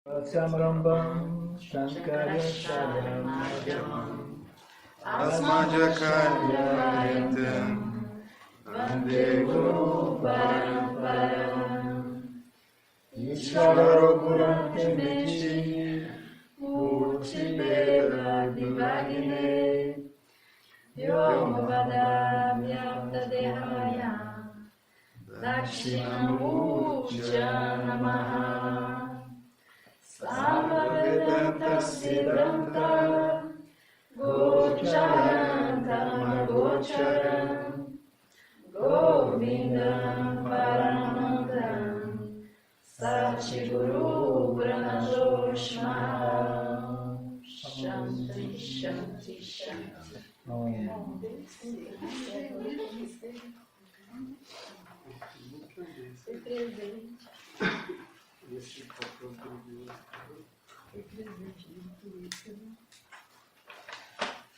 Samrambam Shankaracharyamadhyamam Asmadhyakarayantam Vande Guru Paramparam Ishvaro Gurantimiti Murti Veda Vivagine Vyomavada Vyaptadehaya Dakshinamurtya Namaha Samvedanta Siddhanta Gocharantam Gocharam Govindam Paramantam Satguru Pranadoshnam Shanti Shanti Shanti.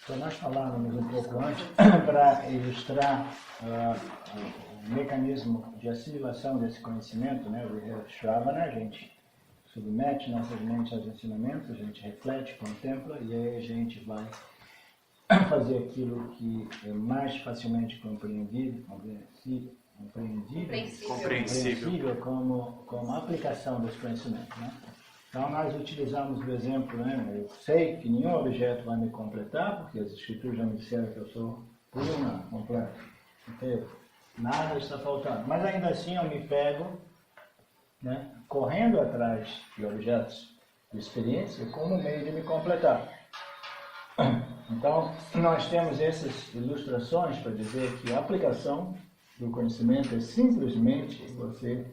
Então, nós falávamos um pouco antes, para ilustrar o mecanismo de assimilação desse conhecimento, né? O Shravana, a gente submete nossas mentes aos ensinamentos, a gente reflete, contempla, e aí a gente vai fazer aquilo que é mais facilmente compreensível como aplicação desse conhecimento, né? Então, nós utilizamos o exemplo, né? Eu sei que nenhum objeto vai me completar, porque as escrituras já me disseram que eu sou plena, completa, inteiro. Nada está faltando. Mas ainda assim eu me pego, né, correndo atrás de objetos de experiência como meio de me completar. Então, nós temos essas ilustrações para dizer que a aplicação do conhecimento é simplesmente você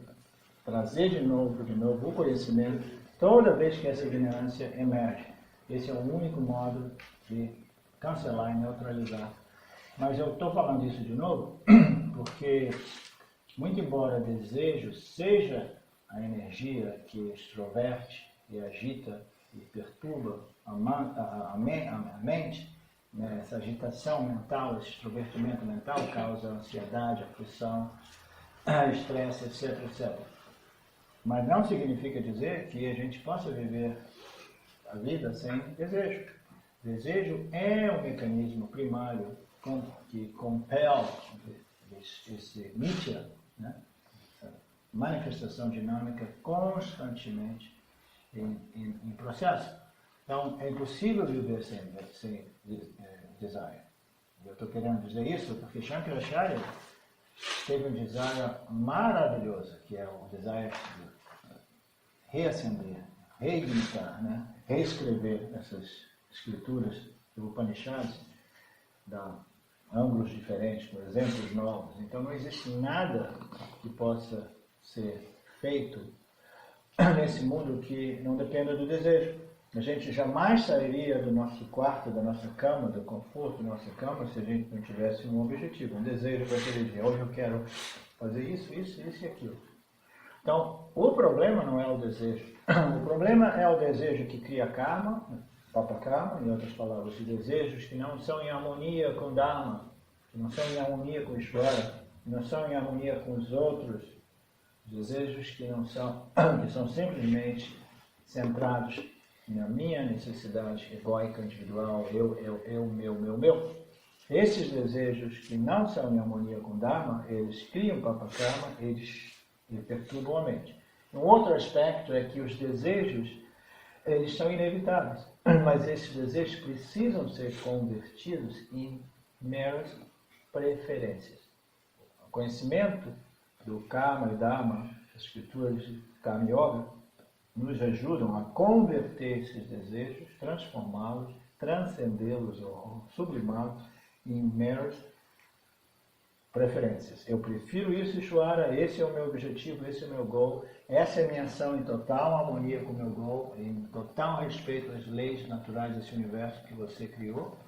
trazer de novo o conhecimento toda vez que essa ignorância emerge. Esse é o único modo de cancelar e neutralizar. Mas eu estou falando isso de novo porque, muito embora desejo seja a energia que extroverte e agita e perturba a mente, né, essa agitação mental, esse extrovertimento mental causa ansiedade, aflição, estresse, etc, etc. Mas não significa dizer que a gente possa viver a vida sem desejo. Desejo é o mecanismo primário que compele esse nitya, né? Essa manifestação dinâmica constantemente em processo. Então, é impossível viver sem desire. Eu estou querendo dizer isso porque Shankaracharya teve um desire maravilhoso, que é o desire de reacender, reeditar, né? Reescrever essas escrituras do Upanishads, dar ângulos diferentes, com exemplos novos. Então não existe nada que possa ser feito nesse mundo que não dependa do desejo. A gente jamais sairia do nosso quarto, da nossa cama, do conforto da nossa cama, se a gente não tivesse um objetivo, um desejo para aquele dia. Hoje eu quero fazer isso e aquilo. Então, o problema não é o desejo. O problema é o desejo que cria karma, papakarma, em outras palavras, os desejos que não são em harmonia com Dharma, que não são em harmonia com Ishvara, que não são em harmonia com os outros, desejos que são simplesmente centrados na minha necessidade egóica, individual, eu, meu. Esses desejos que não são em harmonia com Dharma, eles criam papakarma, eles perturbam a mente. Um outro aspecto é que os desejos, eles são inevitáveis, mas esses desejos precisam ser convertidos em meras preferências. O conhecimento do Karma e Dharma, as escrituras de Karma Yoga, nos ajudam a converter esses desejos, transformá-los, transcendê-los ou sublimá-los em meras preferências. Eu prefiro isso, Ishvara, esse é o meu objetivo, esse é o meu goal, essa é a minha ação em total harmonia com o meu goal, em total respeito às leis naturais desse universo que você criou,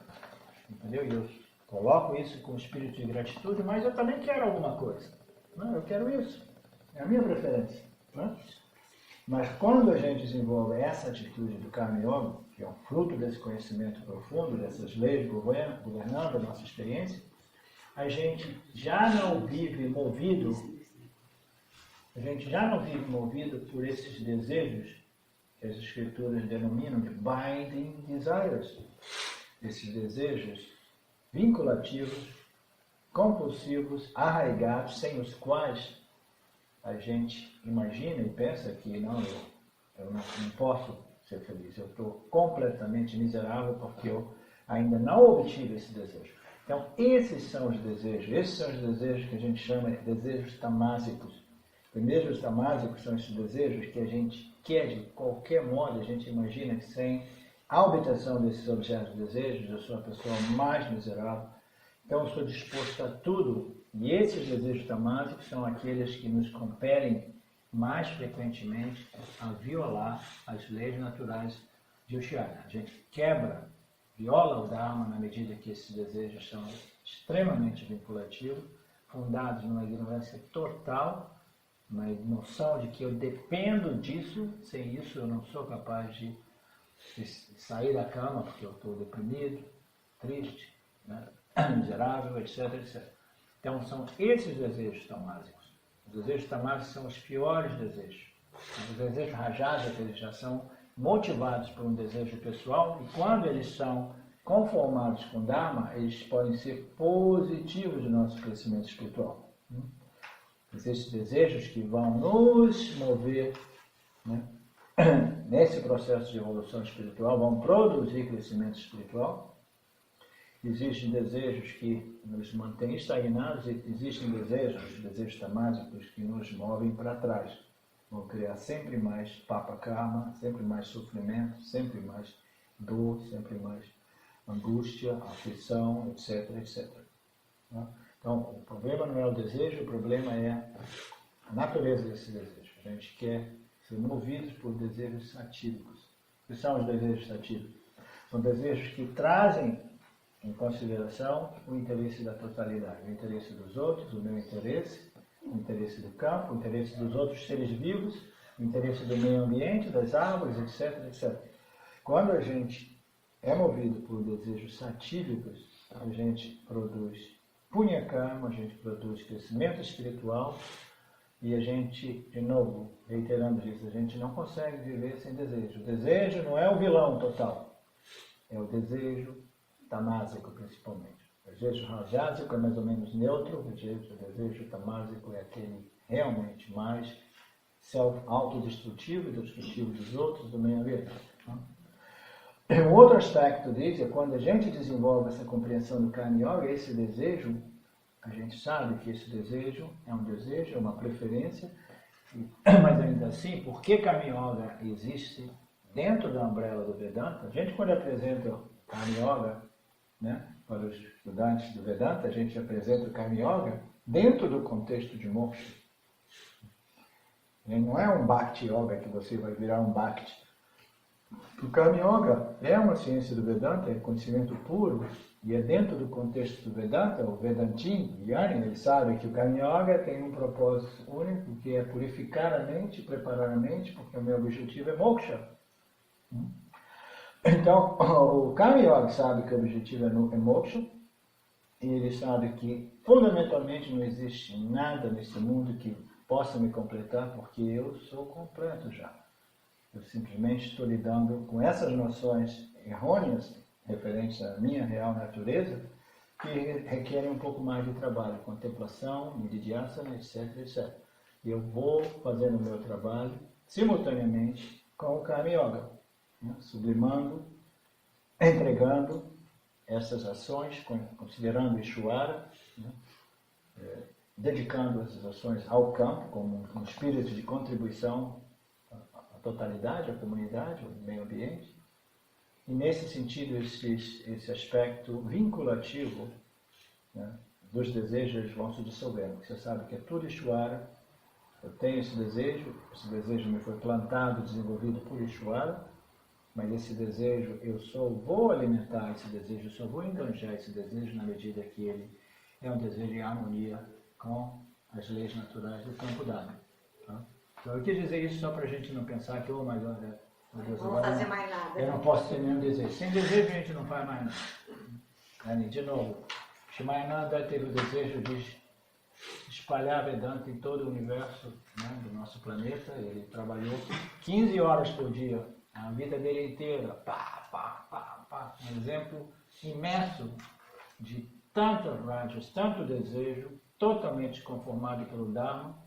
entendeu? E eu coloco isso com espírito de gratitude, mas eu também quero alguma coisa. Não, eu quero isso, é a minha preferência. Não? Mas quando a gente desenvolve essa atitude do Karma Yoga, que é um fruto desse conhecimento profundo, dessas leis governando a nossa experiência, a gente já não vive movido por esses desejos que as escrituras denominam de binding desires, esses desejos vinculativos, compulsivos, arraigados, sem os quais a gente imagina e pensa que não, eu não posso ser feliz, eu estou completamente miserável porque eu ainda não obtive esse desejo. Então, esses são os desejos que a gente chama de desejos tamásicos. Os desejos tamásicos são esses desejos que a gente quer de qualquer modo, a gente imagina que sem a obtenção desses objetos de desejos, eu sou a pessoa mais miserável. Então, eu estou disposto a tudo. E esses desejos tamásicos são aqueles que nos compelem mais frequentemente a violar as leis naturais de Ushiyana. A gente viola o Dharma na medida que esses desejos são extremamente vinculativos, fundados numa ignorância total, uma noção de que eu dependo disso, sem isso eu não sou capaz de sair da cama porque eu estou deprimido, triste, né? Miserável, etc, etc. Então são esses desejos tamásicos. Os desejos tamásicos são os piores desejos. Os desejos rajadas, eles já são motivados por um desejo pessoal, e quando eles são conformados com Dharma, eles podem ser positivos no nosso crescimento espiritual. Esses desejos que vão nos mover, né, nesse processo de evolução espiritual, vão produzir crescimento espiritual. Existem desejos que nos mantêm estagnados e existem desejos tamásicos que nos movem para trás. Vão criar sempre mais papa karma, sempre mais sofrimento, sempre mais dor, sempre mais angústia, aflição, etc, etc. Então, o problema não é o desejo, o problema é a natureza desse desejo. A gente quer ser movidos por desejos satívicos. O que são os desejos satívicos? São desejos que trazem em consideração o interesse da totalidade, o interesse dos outros, o meu interesse, o interesse do campo, o interesse dos outros seres vivos, o interesse do meio ambiente, das árvores, etc, etc. Quando a gente é movido por desejos satívicos, a gente produz punya karma, a gente produz crescimento espiritual e a gente, de novo, reiterando isso, a gente não consegue viver sem desejo. O desejo não é o vilão total, é o desejo tamásico, principalmente. O desejo rajásico é mais ou menos neutro, o desejo tamásico é aquele realmente mais autodestrutivo e destrutivo dos outros, do meio ambiente. Um outro aspecto disso é quando a gente desenvolve essa compreensão do Karma Yoga, esse desejo, a gente sabe que esse desejo, é uma preferência, mas ainda assim, por que Karma Yoga existe dentro da umbrella do Vedanta? A gente, quando apresenta o Karma Yoga, né, para os estudantes do Vedanta, a gente apresenta o Karma Yoga dentro do contexto de moksha. Não é um Bhakti Yoga que você vai virar um Bhakti. O Karma Yoga é uma ciência do Vedanta, é conhecimento puro, e é dentro do contexto do Vedanta, o Vedantin, o Jnana, ele sabe que o Karma Yoga tem um propósito único, que é purificar a mente, preparar a mente, porque o meu objetivo é moksha. Então, o Karma Yoga sabe que o objetivo é moksha, e ele sabe que fundamentalmente não existe nada nesse mundo que possa me completar, porque eu sou completo já. Eu simplesmente estou lidando com essas noções errôneas, referentes à minha real natureza, que requerem um pouco mais de trabalho, contemplação, nididhyasana, etc, etc. E eu vou fazendo o meu trabalho simultaneamente com o Karma Yoga, né? Sublimando, entregando essas ações, considerando Ishvara, né? Dedicando essas ações ao campo, como um espírito de contribuição à totalidade, à comunidade, ao meio ambiente. E nesse sentido, esse aspecto vinculativo, né, dos desejos vão se dissolvendo. Você sabe que é tudo Ishvara, eu tenho esse desejo me foi plantado, desenvolvido por Ishvara, mas esse desejo, eu só vou alimentar esse desejo, eu só vou enganjar esse desejo na medida que ele é um desejo em harmonia com as leis naturais do campo Dharma. Tá? Então eu quis dizer isso só para a gente não pensar que, oh, mas olha, meu Deus, não vou fazer mais nada. Eu não posso ter nenhum desejo. Sem desejo a gente não faz mais nada. De novo, Shimayananda teve o desejo de espalhar Vedanta em todo o universo, né, do nosso planeta. Ele trabalhou 15 horas por dia A vida dele inteira, pá, pá, pá, pá. Um exemplo imenso de tantas rajas, tanto desejo, totalmente conformado pelo Dharma,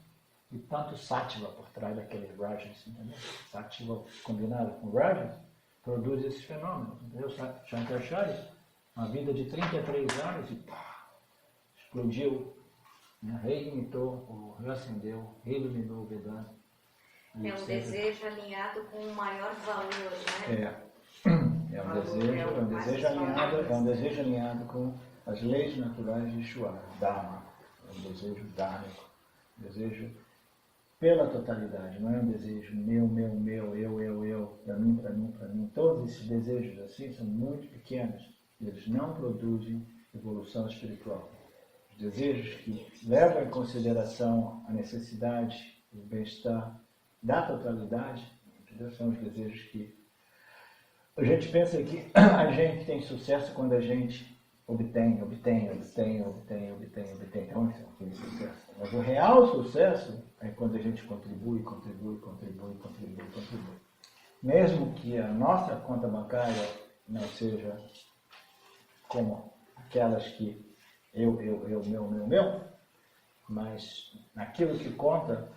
e tanto sattva por trás daqueles rajas, entendeu? Sattva combinado com rajas produz esses fenômenos, entendeu? Shankaracharya, uma vida de 33 anos e pá, explodiu, né? Reignitou, reacendeu, reiluminou o Vedanta. É um desejo alinhado com o maior valor, né? É um desejo alinhado com as leis naturais de Ishvara, Dharma. É um desejo dharmico, um desejo pela totalidade, não é um desejo meu, eu, para mim. Todos esses desejos assim são muito pequenos, eles não produzem evolução espiritual. Os desejos que levam em consideração a necessidade, o bem-estar da totalidade, entendeu? São os desejos que a gente pensa que a gente tem sucesso quando a gente obtém. Então, esse é aquele sucesso. Mas o real sucesso é quando a gente contribui. Mesmo que a nossa conta bancária não seja como aquelas que meu, mas naquilo que conta,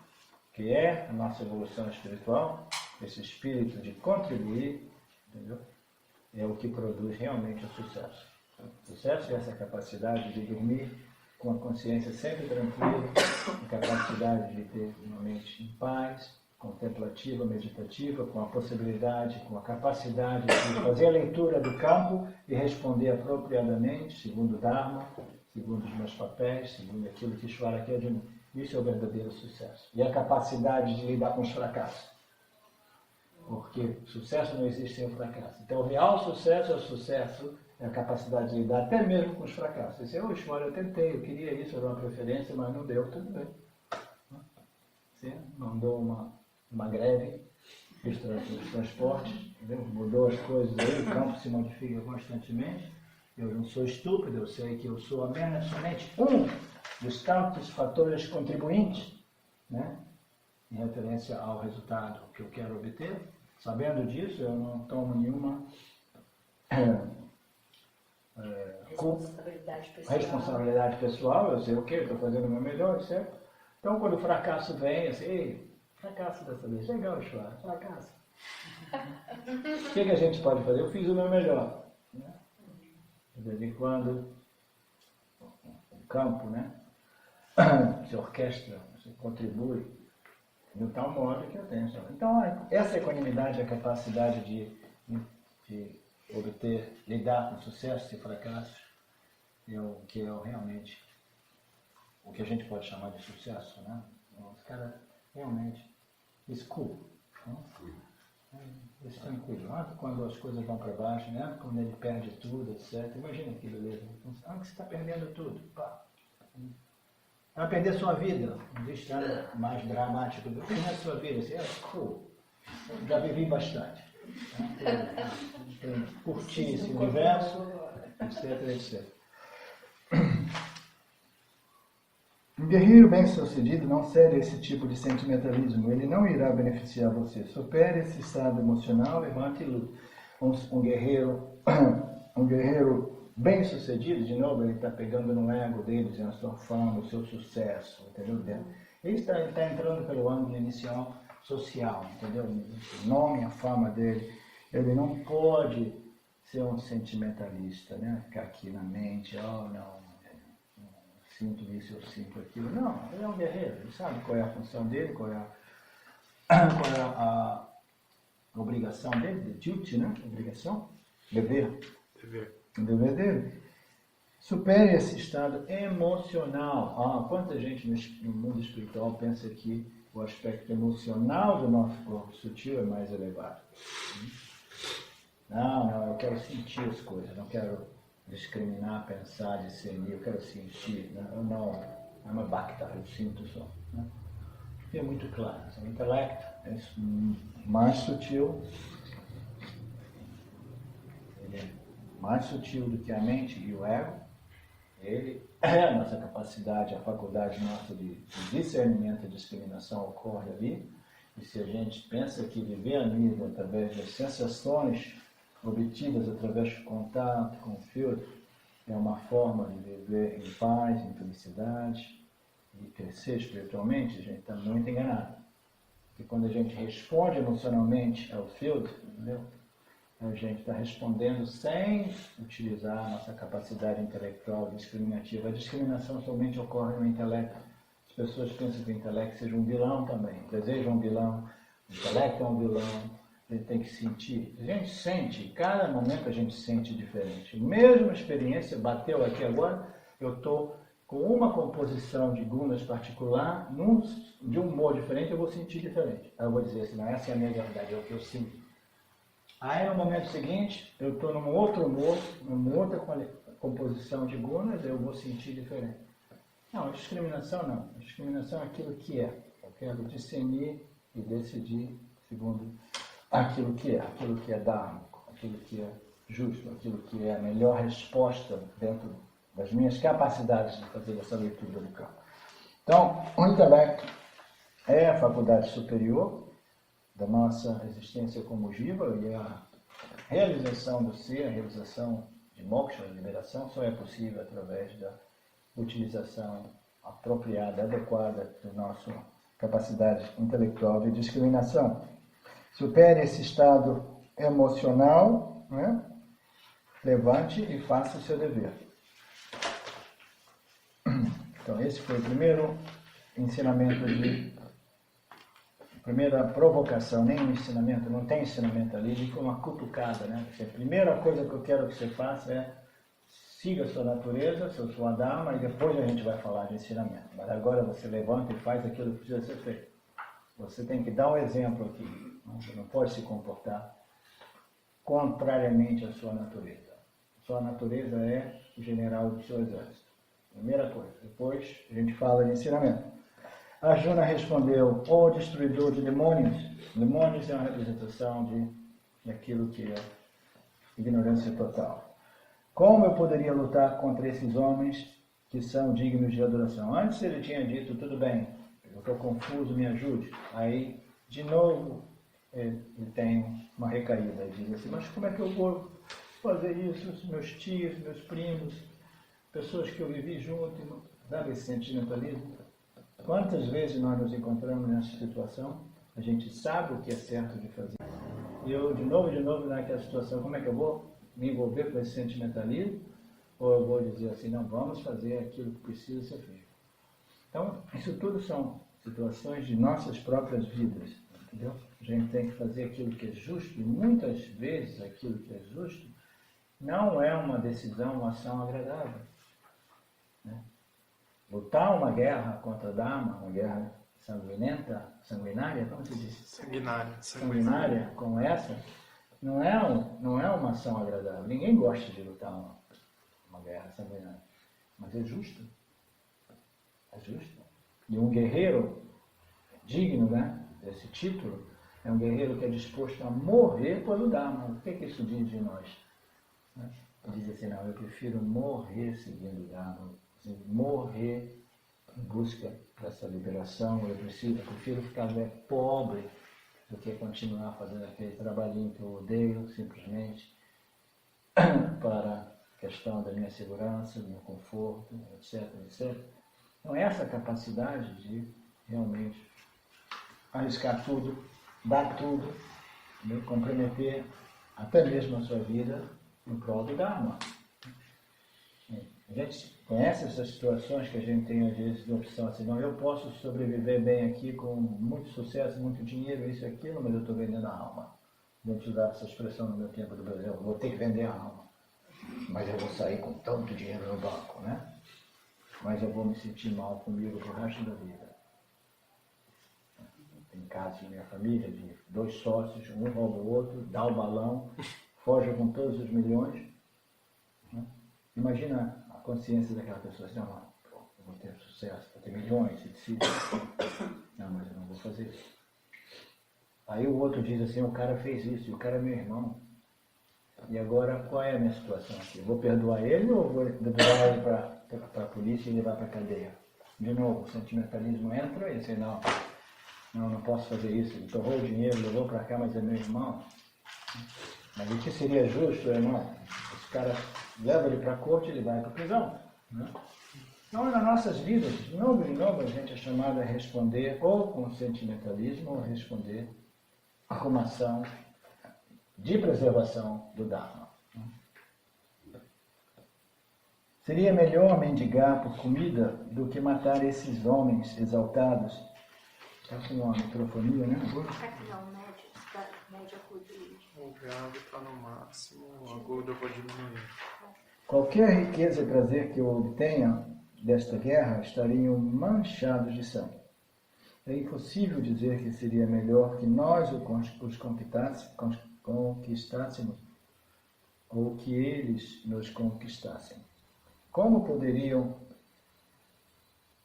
que é a nossa evolução espiritual, esse espírito de contribuir, entendeu? É o que produz realmente o sucesso. O sucesso é essa capacidade de dormir com a consciência sempre tranquila, a capacidade de ter uma mente em paz, contemplativa, meditativa, com a possibilidade, com a capacidade de fazer a leitura do campo e responder apropriadamente, segundo o Dharma, segundo os meus papéis, segundo aquilo que Ishvara quer de mim. Isso é o verdadeiro sucesso. E a capacidade de lidar com os fracassos. Porque sucesso não existe sem o fracasso. Então, o real sucesso é o sucesso, é a capacidade de lidar até mesmo com os fracassos. Você, Ishvara, eu tentei, eu queria isso, era uma preferência, mas não deu, tudo bem. Você mandou uma greve, fez os transportes, entendeu? Mudou as coisas aí, o campo se modifica constantemente. Eu não sou estúpido, eu sei que eu sou apenas somente um dos tantos fatores contribuintes, né, em referência ao resultado que eu quero obter. Sabendo disso, eu não tomo nenhuma responsabilidade pessoal, eu sei o que, estou fazendo o meu melhor, certo? Então, quando o fracasso vem, assim, ei, fracasso dessa vez, legal, Ishvara, fracasso. O que a gente pode fazer? Eu fiz o meu melhor. Né? De vez em quando, o campo, né? Se orquestra, se contribui, de tal modo que eu tenho. Então, essa equanimidade, a capacidade de obter, lidar com sucesso e fracassos, é o que é realmente o que a gente pode chamar de sucesso, né? Os caras realmente, it's cool. Né? Eles tranquilo. Quando as coisas vão para baixo, né? Quando ele perde tudo, etc. Imagina que beleza. Que você está perdendo tudo. Pá. Vai perder sua vida. Não existe nada mais dramático do que perder sua vida. Assim, cool. Já vivi bastante. Curti esse universo, etc. Um guerreiro bem-sucedido não cede a esse tipo de sentimentalismo. Ele não irá beneficiar você. Supere esse estado emocional, levante e lute. Um guerreiro bem-sucedido, de novo, ele está pegando no ego dele, dizendo a sua fama, o seu sucesso, entendeu? Ele está entrando pelo ângulo inicial social, entendeu? O nome, a fama dele. Ele não pode ser um sentimentalista, né? Ficar aqui na mente, não. Sinto isso, eu sinto aquilo. Não, ele é um guerreiro, ele sabe qual é a função dele, qual é a obrigação dele, the duty, né? Obrigação, dever. O dever dele. Supere esse estado emocional. Quanta gente no mundo espiritual pensa que o aspecto emocional do nosso corpo sutil é mais elevado. Não, eu quero sentir as coisas, não quero discriminar, pensar, discernir, eu quero sentir, né? Eu não, I'm a bhakta, eu sinto só. Né? É muito claro, o intelecto é mais sutil, ele é mais sutil do que a mente e o ego, ele é a nossa capacidade, a faculdade nossa de discernimento e discriminação ocorre ali, E se a gente pensa que viver a vida através das sensações obtidas através do contato com o field é uma forma de viver em paz, em felicidade e crescer espiritualmente, a gente está muito enganado. E quando a gente responde emocionalmente ao field, entendeu? A gente está respondendo sem utilizar a nossa capacidade intelectual discriminativa. A discriminação somente ocorre no intelecto. As pessoas pensam que o intelecto seja um vilão também. O desejo é um vilão, o intelecto é um vilão. A gente tem que sentir. A gente sente, cada momento a gente sente diferente. Mesma experiência, bateu aqui agora, eu estou com uma composição de gunas particular, de um humor diferente, eu vou sentir diferente. Aí eu vou dizer assim, não, essa é a minha verdade, é o que eu sinto. Aí no momento seguinte, eu estou num outro humor, numa outra composição de gunas, eu vou sentir diferente. Não, discriminação não. A discriminação é aquilo que é. Eu quero discernir e decidir segundo aquilo que é dharmico, aquilo que é justo, aquilo que é a melhor resposta dentro das minhas capacidades de fazer essa leitura do campo. Então, o intelecto é a faculdade superior da nossa existência como jiva, e a realização do ser, a realização de moksha, a liberação, só é possível através da utilização apropriada, adequada da nossa capacidade intelectual de discriminação. Supere esse estado emocional, né? Levante e faça o seu dever. Então, esse foi o primeiro ensinamento primeira provocação, nem um ensinamento, não tem ensinamento ali, ele foi uma cutucada, né? A primeira coisa que eu quero que você faça é siga a sua natureza, sua dharma, e depois a gente vai falar de ensinamento. Mas agora você levanta e faz aquilo que precisa ser feito. Você tem que dar um exemplo aqui. Você não pode se comportar contrariamente à sua natureza. Sua natureza é o general do seu exército. Primeira coisa. Depois a gente fala de ensinamento. Arjuna respondeu, ó destruidor de demônios. Demônios é uma representação daquilo que é ignorância total. Como eu poderia lutar contra esses homens que são dignos de adoração? Antes ele tinha dito, tudo bem, eu estou confuso, me ajude. Aí, de novo, ele tem uma recaída. Ele diz assim, mas como é que eu vou fazer isso? Os meus tios, meus primos, pessoas que eu vivi junto, sabe esse sentimentalismo? Quantas vezes nós nos encontramos nessa situação, a gente sabe o que é certo de fazer. E eu, de novo, naquela situação, como é que eu vou me envolver com esse sentimentalismo? Ou eu vou dizer assim, não, vamos fazer aquilo que precisa ser feito. Então, isso tudo são situações de nossas próprias vidas, entendeu? A gente tem que fazer aquilo que é justo, e muitas vezes aquilo que é justo não é uma decisão, uma ação agradável, né? Lutar uma guerra contra Dharma, uma guerra sanguinária, como se diz? Sanguinária, como essa, não é uma ação agradável. Ninguém gosta de lutar uma guerra sanguinária. Mas é justo. É justo. E um guerreiro digno, né, desse título, é um guerreiro que é disposto a morrer pelo Dharma. O que isso diz de nós? Diz assim, não, eu prefiro morrer seguindo o Dharma. Morrer em busca dessa liberação, eu prefiro ficar pobre do que continuar fazendo aquele trabalhinho que eu odeio, simplesmente, para a questão da minha segurança, do meu conforto, etc, etc. Então, essa capacidade de realmente arriscar tudo, dar tudo, né, comprometer até mesmo a sua vida em prol do Dharma. A gente conhece essas situações que a gente tem às vezes de opção assim, não, eu posso sobreviver bem aqui com muito sucesso, muito dinheiro, isso e aquilo, mas eu estou vendendo a alma. A gente usava essa expressão no meu tempo do Brasil, eu vou ter que vender a alma, mas eu vou sair com tanto dinheiro no banco, né? Mas eu vou me sentir mal comigo pro resto da vida. Tem casos na minha família de 2 sócios, um rouba o outro, dá o balão, foge com todos os milhões, né? Imagina a consciência daquela pessoa, assim, não, eu vou ter sucesso, vou ter milhões, etc. Não, mas eu não vou fazer isso. Aí o outro diz assim, o cara fez isso, e o cara é meu irmão. E agora, qual é a minha situação aqui? Eu vou perdoar ele ou vou levar ele para a polícia e levar para a cadeia? De novo, o sentimentalismo entra e assim, não, não posso fazer isso, ele torrou o dinheiro, levou para cá, mas é meu irmão. Mas o que seria justo, irmão? Esse cara leva ele para a corte, ele vai para a prisão. Né? Então, nas nossas vidas, de novo e de novo, a gente é chamado a responder ou com sentimentalismo, ou responder com uma ação de preservação do Dharma. Seria melhor mendigar por comida do que matar esses homens exaltados. Está com uma microfonia, né? Média acudir. O grave está no máximo, o agudo eu vou diminuir. Qualquer riqueza e prazer que eu obtenha desta guerra estariam manchados de sangue. É impossível dizer que seria melhor que nós os conquistássemos ou que eles nos conquistassem. Como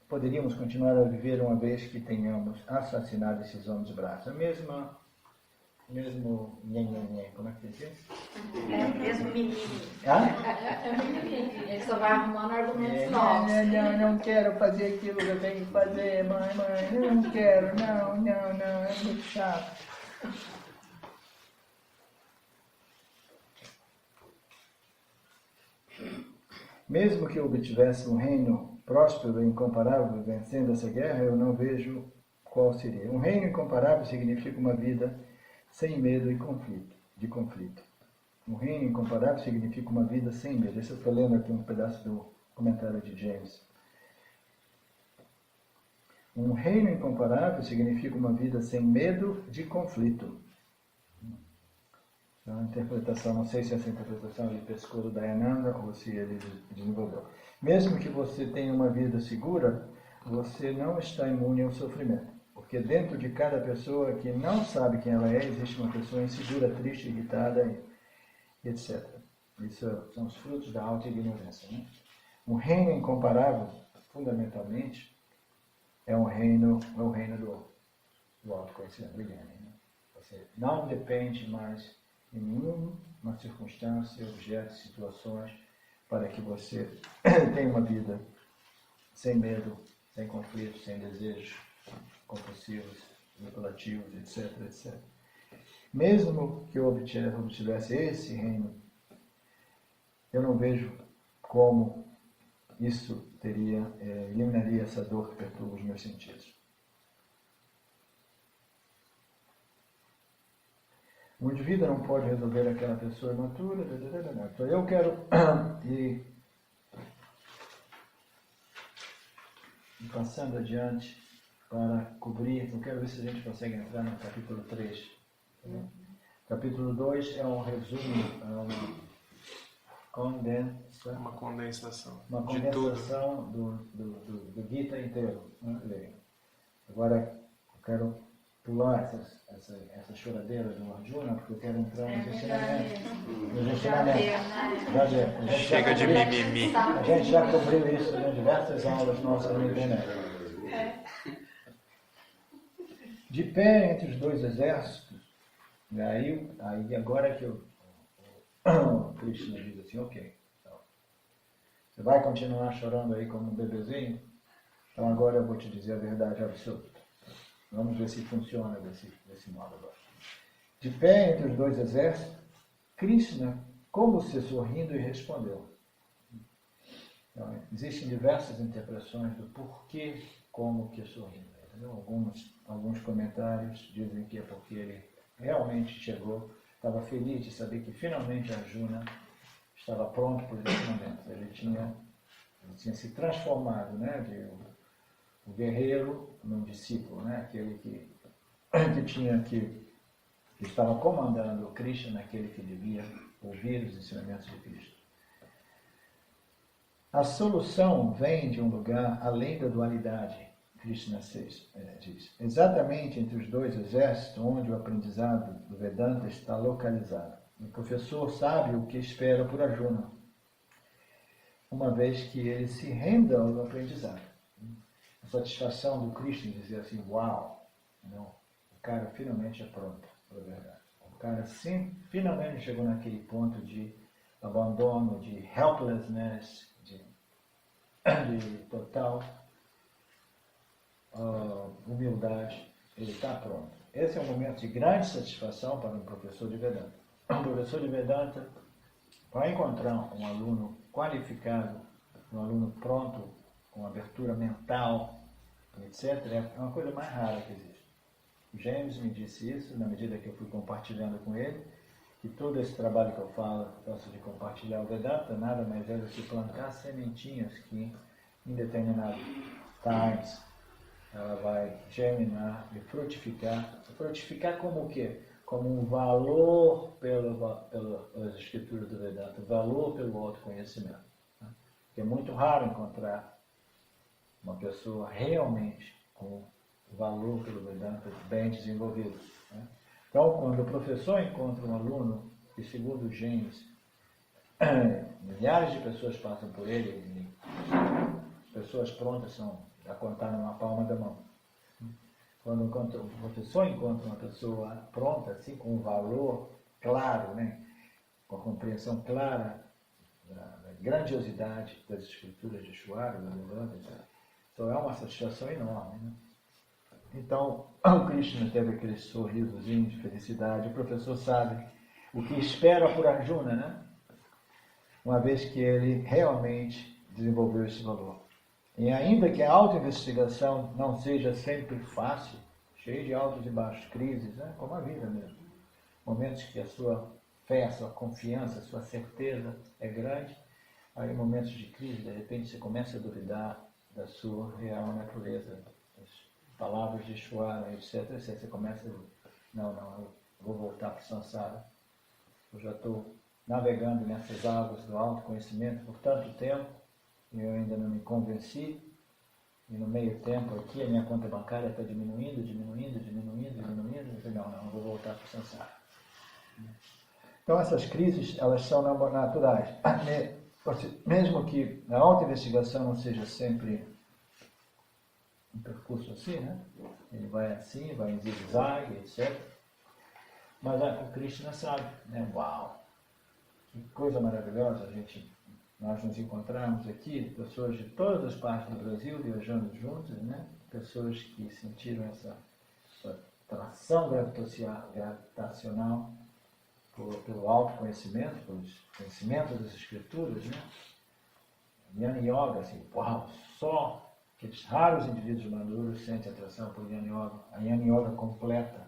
poderíamos continuar a viver uma vez que tenhamos assassinado esses homens bravos? Mesmo como é que diz isso? Mesmo menino. Ele só vai arrumando argumentos novos. Não quero fazer aquilo que eu tenho que fazer, mãe, não quero, não, é muito chato. Mesmo que eu obtivesse um reino próspero e incomparável vencendo essa guerra, eu não vejo qual seria. Um reino incomparável significa uma vida sem medo e conflito. Um reino incomparável significa uma vida sem medo. Eu estou lendo aqui um pedaço do comentário de James. Um reino incomparável significa uma vida sem medo de conflito. É uma interpretação, não sei se essa interpretação ele pescou do Dayananda ou se ele desenvolveu. Mesmo que você tenha uma vida segura, você não está imune ao sofrimento. Porque dentro de cada pessoa que não sabe quem ela é, existe uma pessoa insegura, triste, irritada, etc. Isso são os frutos da alta ignorância. Né? Um reino incomparável, fundamentalmente, é o reino do autoconhecimento, do Jnana. Né? Você não depende mais em nenhuma circunstância, objeto, situações, para que você tenha uma vida sem medo, sem conflito, sem desejos compulsivos, manipulativos, etc. Mesmo que eu obtivesse esse reino, eu não vejo como isso eliminaria essa dor que perturba os meus sentidos. O indivíduo não pode resolver aquela pessoa imatura, então eu quero ir passando adiante para cobrir, eu quero ver se a gente consegue entrar no capítulo 3. Capítulo 2 é um resumo, Uma condensação de tudo. do Gita inteiro. Né? Agora eu quero pular essa choradeira do Arjuna, porque eu quero entrar nos ensinamentos. Chega de mimimi. A gente já cobriu isso em diversas aulas nossas na internet. De pé entre os dois exércitos, e aí agora é que o Krishna diz assim, ok, então, você vai continuar chorando aí como um bebezinho? Então agora eu vou te dizer a verdade absoluta. Vamos ver se funciona desse modo agora. De pé entre os dois exércitos, Krishna, como se sorrindo, e respondeu. Então, existem diversas interpretações do porquê, como que sorrindo. Alguns comentários dizem que é porque ele realmente chegou, estava feliz de saber que finalmente Arjuna estava pronto para o ensinamento. Ele tinha se transformado, né, de o guerreiro num discípulo, né, aquele que estava comandando Krishna, aquele que devia ouvir os ensinamentos de Krishna. A solução vem de um lugar além da dualidade. Krishna diz, exatamente entre os dois exércitos, onde o aprendizado do Vedanta está localizado. O professor sabe o que espera por Arjuna, uma vez que ele se renda ao aprendizado. A satisfação do Krishna em dizer assim, uau, não, o cara finalmente é pronto para a verdade. O cara finalmente chegou naquele ponto de abandono, de helplessness, de total humildade, ele está pronto. Esse é um momento de grande satisfação para um professor de Vedanta. Um professor de Vedanta vai encontrar um aluno qualificado, um aluno pronto, com abertura mental, etc. É uma coisa mais rara que existe. O James me disse isso na medida que eu fui compartilhando com ele, que todo esse trabalho que eu faço de compartilhar o Vedanta, nada mais é do que plantar sementinhas que, em determinados times, ela vai germinar e frutificar. Frutificar como o quê? Como um valor pelas escrituras do Vedanta, valor pelo autoconhecimento. Né? Porque é muito raro encontrar uma pessoa realmente com valor pelo Vedanta bem desenvolvido. Né? Então, quando o professor encontra um aluno, e segundo James, milhares de pessoas passam por ele, e pessoas prontas são a contar numa palma da mão. Quando o professor encontra uma pessoa pronta, assim, com um valor claro, né? Com a compreensão clara da grandiosidade das escrituras de Shwara, da Vedanta, então é uma satisfação enorme. Né? Então, o Krishna teve aquele sorrisozinho de felicidade, o professor sabe o que espera por Arjuna, né? Uma vez que ele realmente desenvolveu esse valor. E ainda que a autoinvestigação não seja sempre fácil, cheia de altos e baixos, crises, né? Como a vida mesmo. Momentos que a sua fé, a sua confiança, a sua certeza é grande, aí momentos de crise, de repente você começa a duvidar da sua real natureza, das palavras de Shwara, etc. Você começa a dizer, não, eu vou voltar para o Sansara. Eu já estou navegando nessas águas do autoconhecimento por tanto tempo, e eu ainda não me convenci, e no meio tempo aqui a minha conta bancária está diminuindo, eu falei, não, vou voltar para o Sansara. Então essas crises, elas são naturais. Mesmo que a autoinvestigação não seja sempre um percurso assim, né? Ele vai assim, vai em zigue-zague, etc. Mas o Krishna sabe, né? Uau! Que coisa maravilhosa nós nos encontramos aqui, pessoas de todas as partes do Brasil viajando juntos, né? Pessoas que sentiram essa atração gravitacional pelo autoconhecimento, pelo conhecimento das escrituras, né? Jnana Yoga, assim, uau, só aqueles raros indivíduos maduros sentem atração por Jnana Yoga, a Jnana Yoga completa,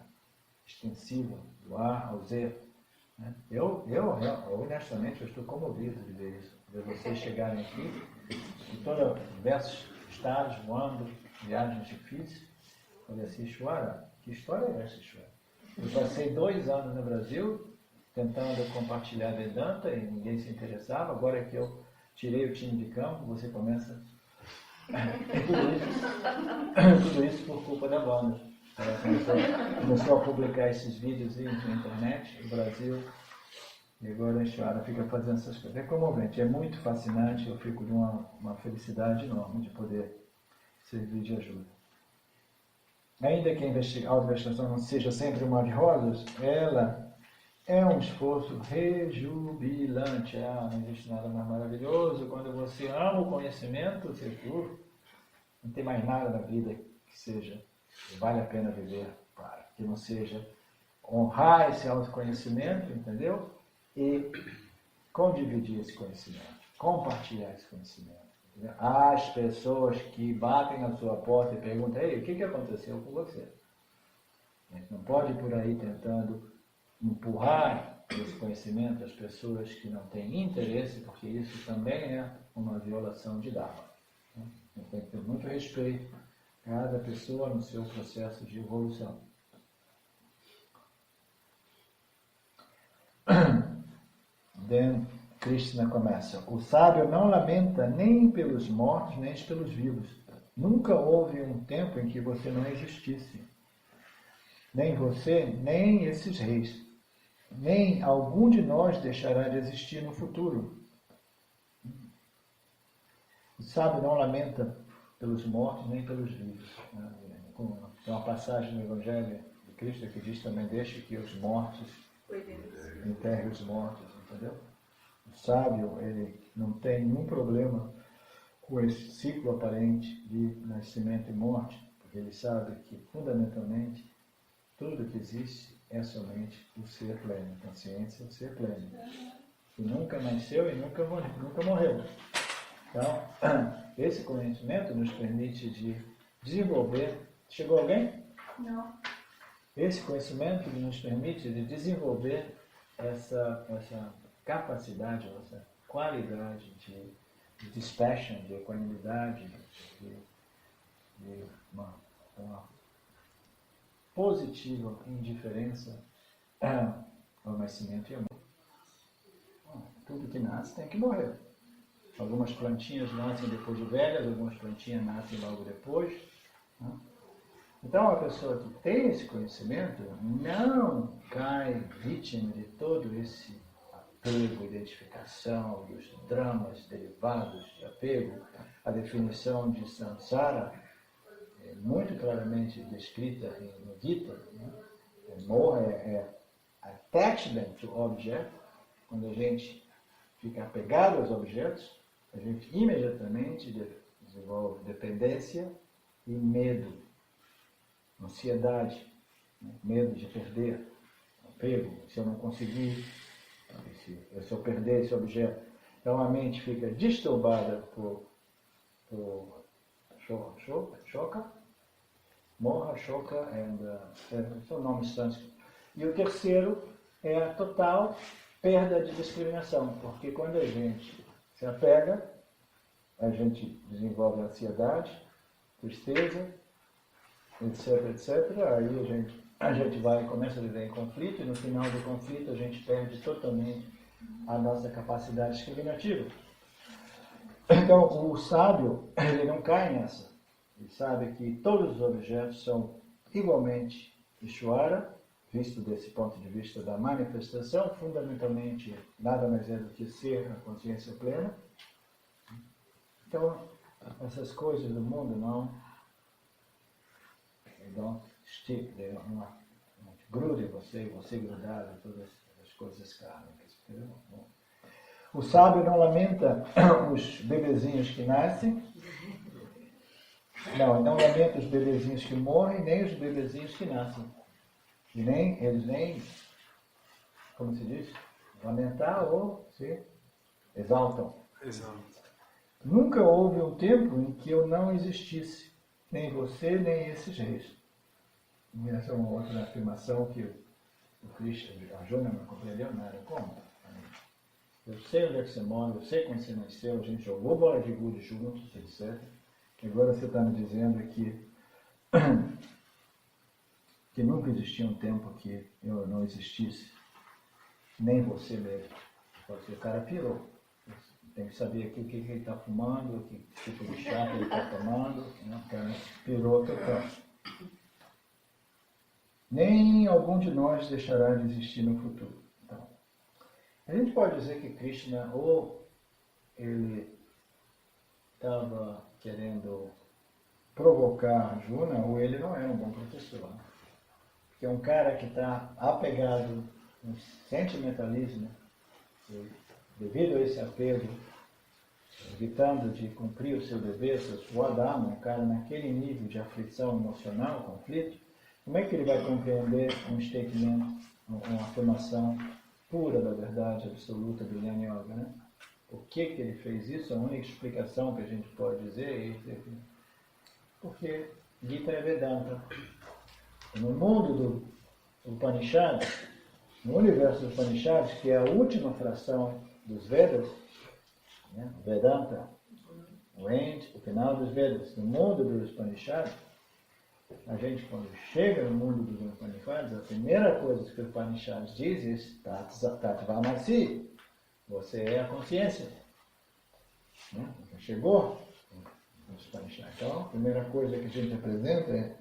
extensiva, do A ao Z. Né? Eu honestamente, eu estou comovido de ver isso, de vocês chegarem aqui, de todos diversos estados, voando, viagens difíceis. Falei assim, Shwara, que história é essa, Shwara? Eu passei 2 anos no Brasil, tentando compartilhar Vedanta e ninguém se interessava, agora que eu tirei o time de campo, você começa... tudo isso por culpa da banda. Ela começou a publicar esses vídeos na internet, no Brasil, e agora a Shwara fica fazendo essas coisas. É comovente, é muito fascinante, eu fico de uma felicidade enorme de poder servir de ajuda. Ainda que a autoinvestigação não seja sempre um mar de rosas, ela é um esforço rejubilante. Não existe nada mais maravilhoso. Quando você ama o conhecimento, você não tem mais nada na vida que vale a pena viver para, que não seja honrar esse autoconhecimento, entendeu? E condividir esse conhecimento, compartilhar esse conhecimento. Entendeu? As pessoas que batem na sua porta e perguntam, ei, o que aconteceu com você? A gente não pode ir por aí tentando empurrar esse conhecimento às pessoas que não têm interesse, porque isso também é uma violação de Dharma. A gente tem que ter muito respeito a cada pessoa no seu processo de evolução. Krishna começa, o sábio não lamenta nem pelos mortos, nem pelos vivos. Nunca houve um tempo em que você não existisse. Nem você, nem esses reis. Nem algum de nós deixará de existir no futuro. O sábio não lamenta pelos mortos, nem pelos vivos. Tem uma passagem no Evangelho de Cristo que diz também, deixe que os mortos enterrem os mortos, entendeu? O sábio, ele não tem nenhum problema com esse ciclo aparente de nascimento e morte, porque ele sabe que, fundamentalmente, tudo que existe é somente o ser pleno, a consciência é o ser pleno, que nunca nasceu e nunca morreu. Então, esse conhecimento nos permite de desenvolver... Chegou alguém? Não. Esse conhecimento nos permite de desenvolver essa capacidade, essa qualidade de dispassion, de equanimidade, de uma positiva indiferença ao nascimento e ao morrer. Tudo que nasce tem que morrer. Algumas plantinhas nascem depois de velhas, algumas plantinhas nascem logo depois. Né? Então, a pessoa que tem esse conhecimento não cai vítima de todo esse apego, identificação, dos dramas derivados de apego. A definição de samsara é muito claramente descrita no Gita. Né? Moha é attachment to object. Quando a gente fica apegado aos objetos, a gente imediatamente desenvolve dependência e medo, ansiedade, né? Medo de perder, apego, se eu não conseguir, se eu perder esse objeto. Então a mente fica disturbada por shoka, moha, shoka, são nomes sânscritos. E o terceiro é a total perda de discriminação, porque quando a gente se apega, a gente desenvolve ansiedade, tristeza, etc, etc. Aí a gente começa a viver em conflito, e no final do conflito a gente perde totalmente a nossa capacidade discriminativa. Então, o sábio, ele não cai nessa. Ele sabe que todos os objetos são igualmente Ishvara, visto desse ponto de vista da manifestação, fundamentalmente nada mais é do que ser a consciência plena. Então, essas coisas do mundo não stick, não gruda em você grudado em todas as coisas kármicas. O sábio não lamenta os bebezinhos que nascem, não lamenta os bebezinhos que morrem, nem os bebezinhos que nascem. E eles nem, como se diz, lamentar ou se exaltam. Exato. Nunca houve um tempo em que eu não existisse, nem você, nem esses reis. E essa é uma outra afirmação que o Krishna, a Arjuna não compreendeu nada. Como? Eu sei onde é que você mora, eu sei quando você nasceu, a gente jogou bola de gude juntos, etc. E agora você está me dizendo que nunca existia um tempo que eu não existisse, nem você mesmo. Porque o cara pirou. Tem que saber aqui o que ele está fumando, que tipo de chá que ele está tomando. Né? O cara pirou total. Nem algum de nós deixará de existir no futuro. Então, a gente pode dizer que Krishna, ou ele estava querendo provocar Arjuna, ou ele não era um bom professor. Porque é um cara que está apegado no sentimentalismo, devido a esse apego, evitando de cumprir o seu dever, seu swadharma, um cara naquele nível de aflição emocional, conflito, como é que ele vai compreender um statement, uma afirmação pura da verdade absoluta do Jnana Yoga, né? Por que ele fez isso? A única explicação que a gente pode dizer é porque Gita é Vedanta. No mundo do Upanishad, no universo dos Upanishads, que é a última fração dos Vedas, né? Vedanta, o end, o final dos Vedas, no mundo dos Upanishads, a gente, quando chega no mundo dos Upanishads, a primeira coisa que os Upanishads dizem é Tatvamasi, você é a consciência. Né? Você chegou nos Upanishads. Então, a primeira coisa que a gente apresenta é: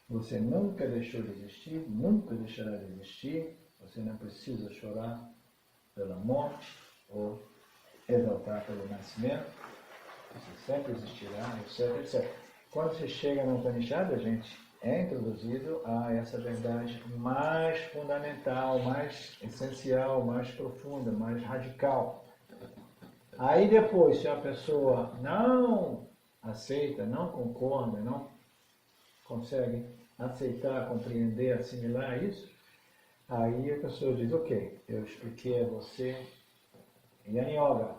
você nunca deixou de existir, nunca deixará de existir, você não precisa chorar pela morte ou exaltar pelo nascimento, você sempre existirá, etc, etc. Quando você chega no Upanishad, a gente é introduzido a essa verdade mais fundamental, mais essencial, mais profunda, mais radical. Aí depois, se a pessoa não aceita, não concorda, não conseguem aceitar, compreender, assimilar isso, aí a pessoa diz, ok, eu expliquei a você Jnana Yoga,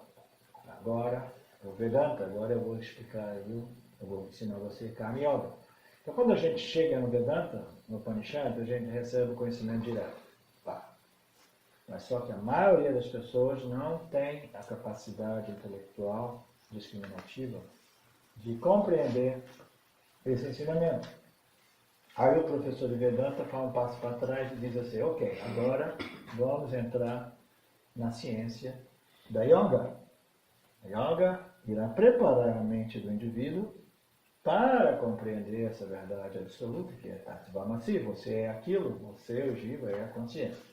agora o Vedanta, agora eu vou explicar, eu vou ensinar você Karma Yoga. Então quando a gente chega no Vedanta, no Upanishad, a gente recebe o conhecimento direto. Pá. Mas só que a maioria das pessoas não tem a capacidade intelectual discriminativa de compreender esse ensinamento. Aí o professor de Vedanta faz um passo para trás e diz assim, ok, agora vamos entrar na ciência da Yoga. A Yoga irá preparar a mente do indivíduo para compreender essa verdade absoluta, que é Tattva-masi, você é aquilo, você, o Jiva, é a consciência.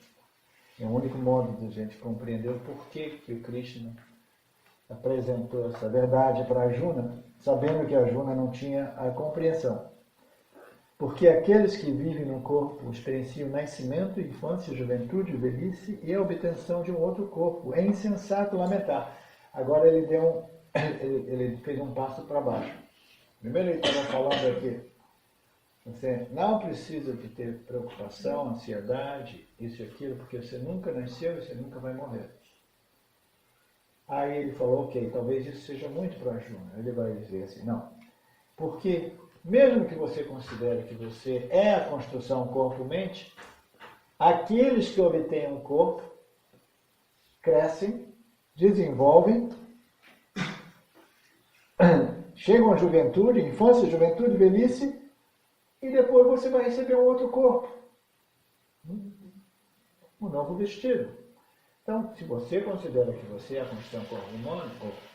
É o único modo de a gente compreender o porquê que o Krishna apresentou essa verdade para Arjuna, sabendo que Arjuna não tinha a compreensão. Porque aqueles que vivem no corpo experienciam o nascimento, infância, juventude, velhice e a obtenção de um outro corpo. É insensato lamentar. Agora ele fez um passo para baixo. Primeiro ele estava falando aqui, você não precisa de ter preocupação, ansiedade, isso e aquilo, porque você nunca nasceu e você nunca vai morrer. Aí ele falou, ok, talvez isso seja muito para Arjuna. Ele vai dizer assim, não. Porque mesmo que você considere que você é a construção corpo-mente, aqueles que obtêm um corpo crescem, desenvolvem, chegam à juventude, infância, juventude, velhice, e depois você vai receber um outro corpo. Um novo vestido. Então, se você considera que você é a construção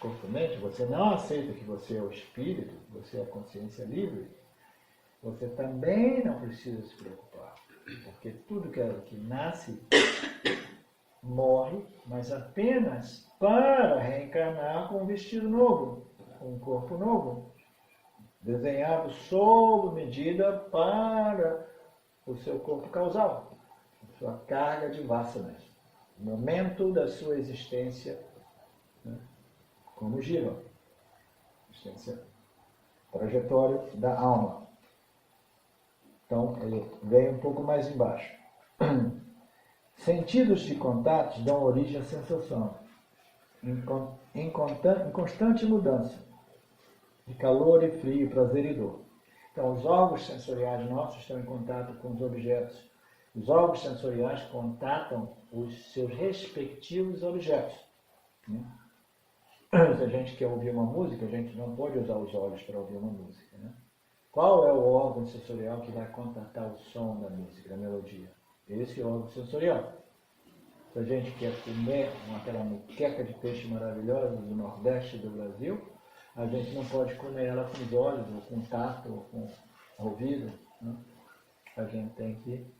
corpo-mente, você não aceita que você é o espírito, você é a consciência livre, você também não precisa se preocupar. Porque tudo que nasce, morre, mas apenas para reencarnar com um vestido novo, com um corpo novo, desenhado sob medida para o seu corpo causal, a sua carga de vasanas. Momento da sua existência, né, como Jiva, existência, trajetória da alma. Então, ele vem um pouco mais embaixo. Sentidos de contatos dão origem à sensação, em constante mudança, de calor e frio, prazer e dor. Então, os órgãos sensoriais nossos estão em contato com os objetos. Os órgãos sensoriais contatam os seus respectivos objetos. Né? Se a gente quer ouvir uma música, a gente não pode usar os olhos para ouvir uma música. Né? Qual é o órgão sensorial que vai contatar o som da música, da melodia? Esse é o órgão sensorial. Se a gente quer comer aquela muqueca de peixe maravilhosa do Nordeste do Brasil, a gente não pode comer ela com os olhos, ou com o tato, ou com o ouvido. Né? A gente tem que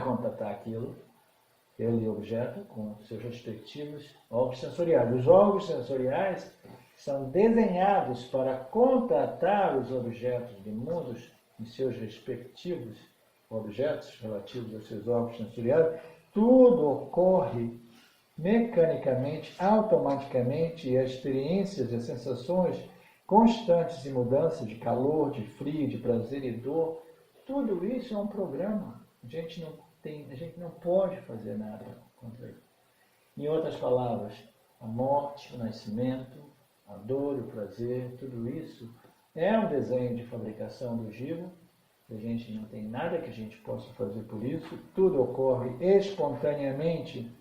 contatar aquele objeto com seus respectivos órgãos sensoriais. Os órgãos sensoriais são desenhados para contatar os objetos de mundos em seus respectivos objetos relativos aos seus órgãos sensoriais. Tudo ocorre mecanicamente, automaticamente, e as experiências e as sensações constantes de mudança, de calor, de frio, de prazer e dor, tudo isso é um programa. A gente não pode fazer nada contra isso. Em outras palavras, a morte, o nascimento, a dor, o prazer, tudo isso é um desenho de fabricação do Jiva. A gente não tem nada que a gente possa fazer por isso. Tudo ocorre espontaneamente.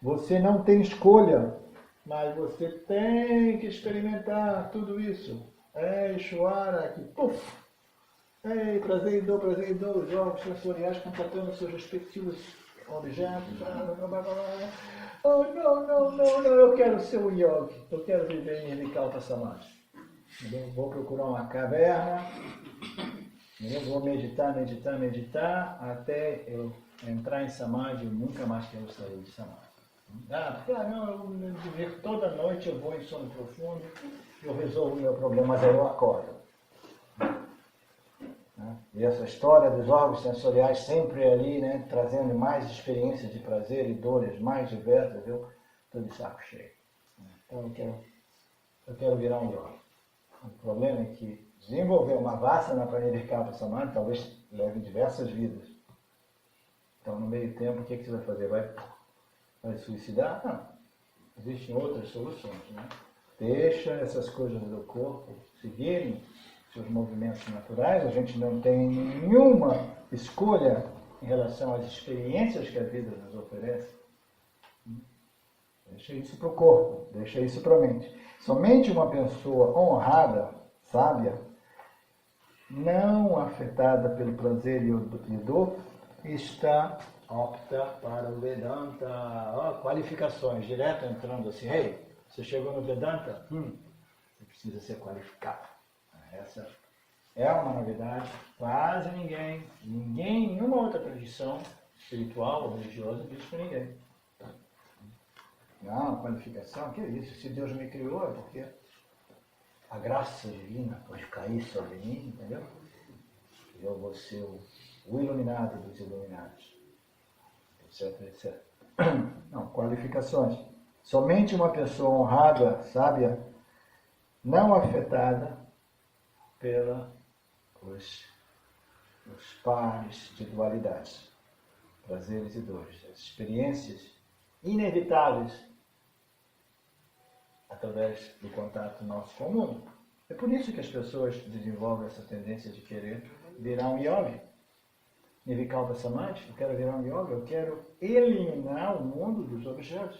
Você não tem escolha, mas você tem que experimentar tudo isso. É Ishvara que, puf! Ei, prazer e dor, os órgãos sensoriais contatando seus respectivos objetos. Oh, não, eu quero ser um yogi. Eu quero viver em Nirvikalpa Samadhi. Vou procurar uma caverna, eu vou meditar, até eu entrar em Samadhi e nunca mais quero sair de Samadhi. Eu me divirto toda noite, eu vou em sono profundo, eu resolvo o meu problema, mas aí eu acordo. E essa história dos órgãos sensoriais sempre ali, né, trazendo mais experiências de prazer e dores mais diversas, eu estou de saco cheio. Então eu quero virar um yogi. O problema é que desenvolver uma vasana para Nirvikapa Samadhi, talvez leve diversas vidas. Então, no meio tempo, o que você vai fazer? Vai suicidar? Não. Existem outras soluções, né? Deixa essas coisas do corpo seguirem seus movimentos naturais. A gente não tem nenhuma escolha em relação às experiências que a vida nos oferece. Deixa isso para o corpo, deixa isso para a mente. Somente uma pessoa honrada, sábia, não afetada pelo prazer e dor, opta para o Vedanta. Qualificações, direto entrando assim, hey, você chegou no Vedanta? Você precisa ser qualificado. Essa é uma novidade, quase ninguém, nenhuma outra tradição espiritual ou religiosa diz para ninguém. Não, qualificação, que é isso? Se Deus me criou é porque a graça divina pode cair sobre mim, entendeu? Eu vou ser o iluminado dos iluminados, etc, etc. Não, qualificações. Somente uma pessoa honrada, sábia, não afetada pelos pares de dualidades, prazeres e dores, as experiências inevitáveis através do contato nosso com o mundo. É por isso que as pessoas desenvolvem essa tendência de querer virar um yogi. Nirvikapa Samadhi, eu quero virar um yogi, eu quero eliminar o mundo dos objetos.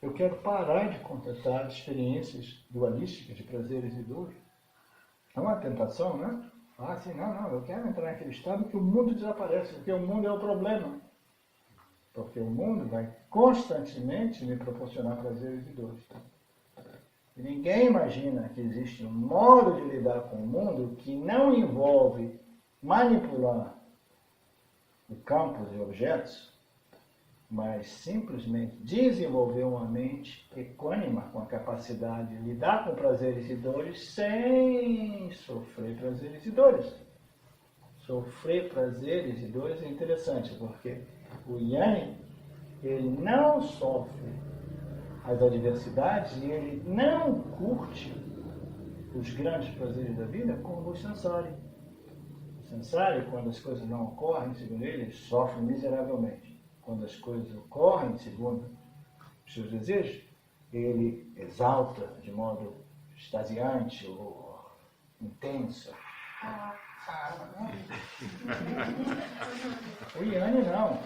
Eu quero parar de contatar experiências dualísticas de prazeres e dores. É uma tentação, né? Assim, não, eu quero entrar naquele estado que o mundo desaparece, porque o mundo é o problema. Porque o mundo vai constantemente me proporcionar prazeres e dores. E ninguém imagina que existe um modo de lidar com o mundo que não envolve manipular o campo de objetos, mas simplesmente desenvolver uma mente equânime com a capacidade de lidar com prazeres e dores sem sofrer prazeres e dores. Sofrer prazeres e dores é interessante, porque o Yang, ele não sofre as adversidades e ele não curte os grandes prazeres da vida como o Sansari. O Sansari, quando as coisas não ocorrem, segundo ele sofre miseravelmente. Quando as coisas ocorrem, segundo os seus desejos, ele exalta de modo extasiante ou intenso. O Yang não.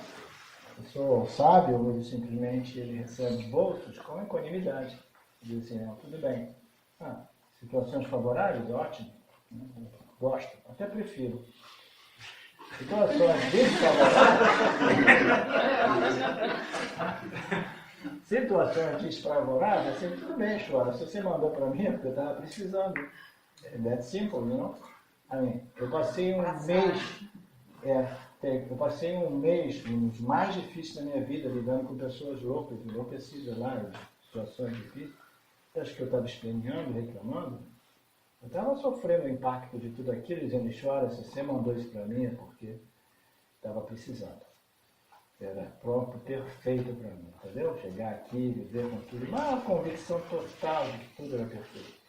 A pessoa sábio, ele simplesmente ele recebe bolsos com equanimidade. Diz assim, não, tudo bem. Situações favoráveis, ótimo. Gosto, até prefiro. Situações desfavoráveis, assim, tudo bem, chora. Se você mandou para mim, é porque eu estava precisando. That's simple, you know? Eu passei um mês nos mais difíceis da minha vida, lidando com pessoas loucas, enlouquecidas lá, em situações difíceis. Você acha que eu estava esperneando, reclamando? Eu estava sofrendo o impacto de tudo aquilo, dizendo, chora, se você mandou isso para mim é porque estava precisando. Era próprio, perfeito para mim, entendeu? Chegar aqui, viver com tudo, uma convicção total de que tudo era perfeito.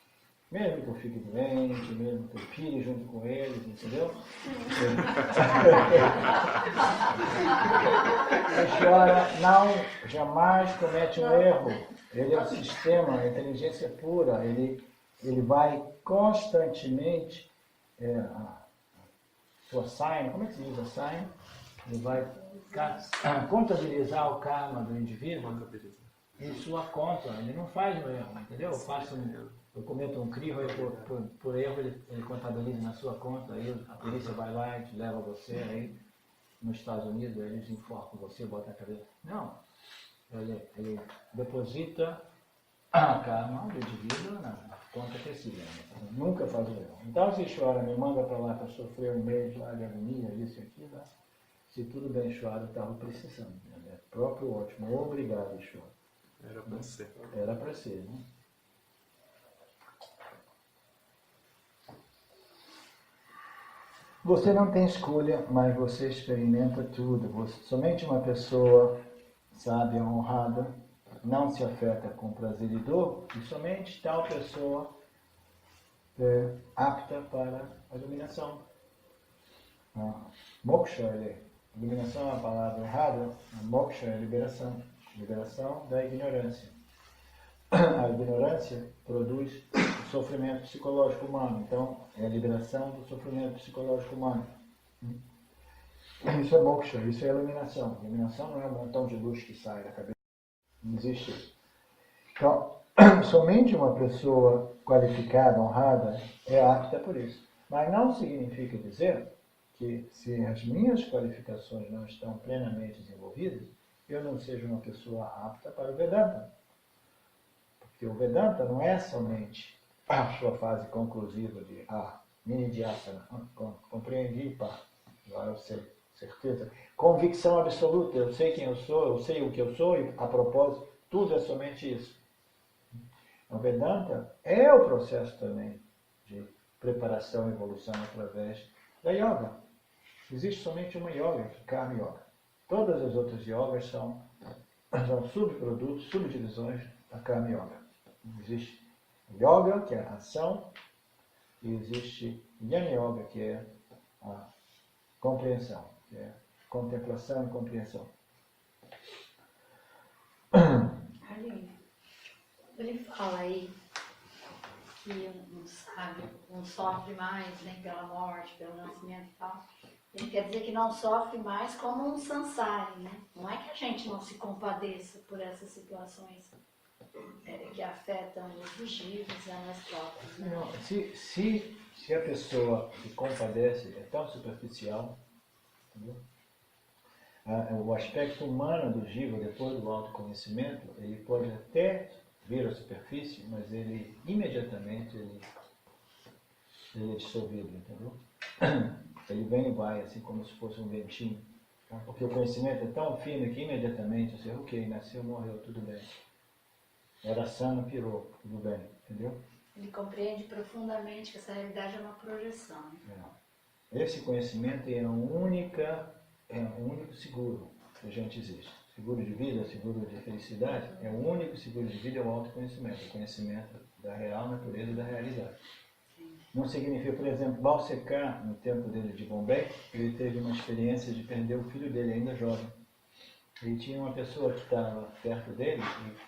Mesmo que eu fique doente, mesmo que eu pire junto com eles, entendeu? A senhora não, jamais comete um erro. Ele é um sistema, a inteligência pura, ele vai constantemente, sua sign, como é que se diz a sign? Ele vai contabilizar o karma do indivíduo em sua conta, ele não faz um erro, entendeu? Eu cometo um crime, por erro ele contabiliza na sua conta, aí a polícia vai lá e te leva você, aí nos Estados Unidos eles enforcam você, botam a cabeça. Não, ele deposita a karma do indivíduo na conta precisa, nunca faz o erro. Então se chora, me manda para lá para sofrer um mês lá de agonia, isso e aquilo, né? Se tudo bem chora, eu estava precisando. Né? Próprio ótimo, obrigado, chora. Era para ser. Era para ser, né? Você não tem escolha, mas você experimenta tudo. Somente uma pessoa sábia, honrada, não se afeta com prazer e dor, e somente tal pessoa apta para a iluminação. Moksha, iluminação é a palavra errada, moksha é liberação, liberação da ignorância. A ignorância produz sofrimento psicológico humano, então é a liberação do sofrimento psicológico humano. Isso é moksha, isso é iluminação. Iluminação não é um montão de luz que sai da cabeça. Não existe isso. Então, somente uma pessoa qualificada, honrada, é apta por isso. Mas não significa dizer que se as minhas qualificações não estão plenamente desenvolvidas, eu não seja uma pessoa apta para o Vedanta. Porque o Vedanta não é somente a sua fase conclusiva de Nidhyasana, compreendi, agora eu sei, certeza, convicção absoluta, eu sei quem eu sou, eu sei o que eu sou, e a propósito, tudo é somente isso. O Vedanta é o processo também de preparação e evolução através da yoga. Existe somente uma yoga, que é Karma Yoga. Todas as outras yogas são subprodutos, subdivisões da Karma Yoga. Existe Yoga, que é a ação, e existe Jnana Yoga, que é a compreensão, que é contemplação e compreensão. Aline, ele fala aí que um sábio não sofre mais nem pela morte, pelo nascimento e tal. Ele quer dizer que não sofre mais como um sansari, né? Não é que a gente não se compadeça por essas situações que afetam os jivas e a nós próprios, né? Não, se a pessoa se compadece, é tão superficial, entendeu? O aspecto humano do jiva, depois do autoconhecimento, ele pode até vir à superfície, mas ele imediatamente ele é dissolvido, entendeu? Ele vem e vai, assim como se fosse um ventinho. Tá? Porque o conhecimento é tão fino que imediatamente você, ok, nasceu, morreu, tudo bem. Era sano, pirou, tudo bem, entendeu? Ele compreende profundamente que essa realidade é uma projeção. Esse conhecimento é o único seguro que a gente existe. Seguro de vida, seguro de felicidade, é o único seguro de vida, é o autoconhecimento, o conhecimento da real natureza da realidade. Não significa, por exemplo, Balsekar, no tempo dele de Bombay, ele teve uma experiência de perder o filho dele, ainda jovem. E tinha uma pessoa que estava perto dele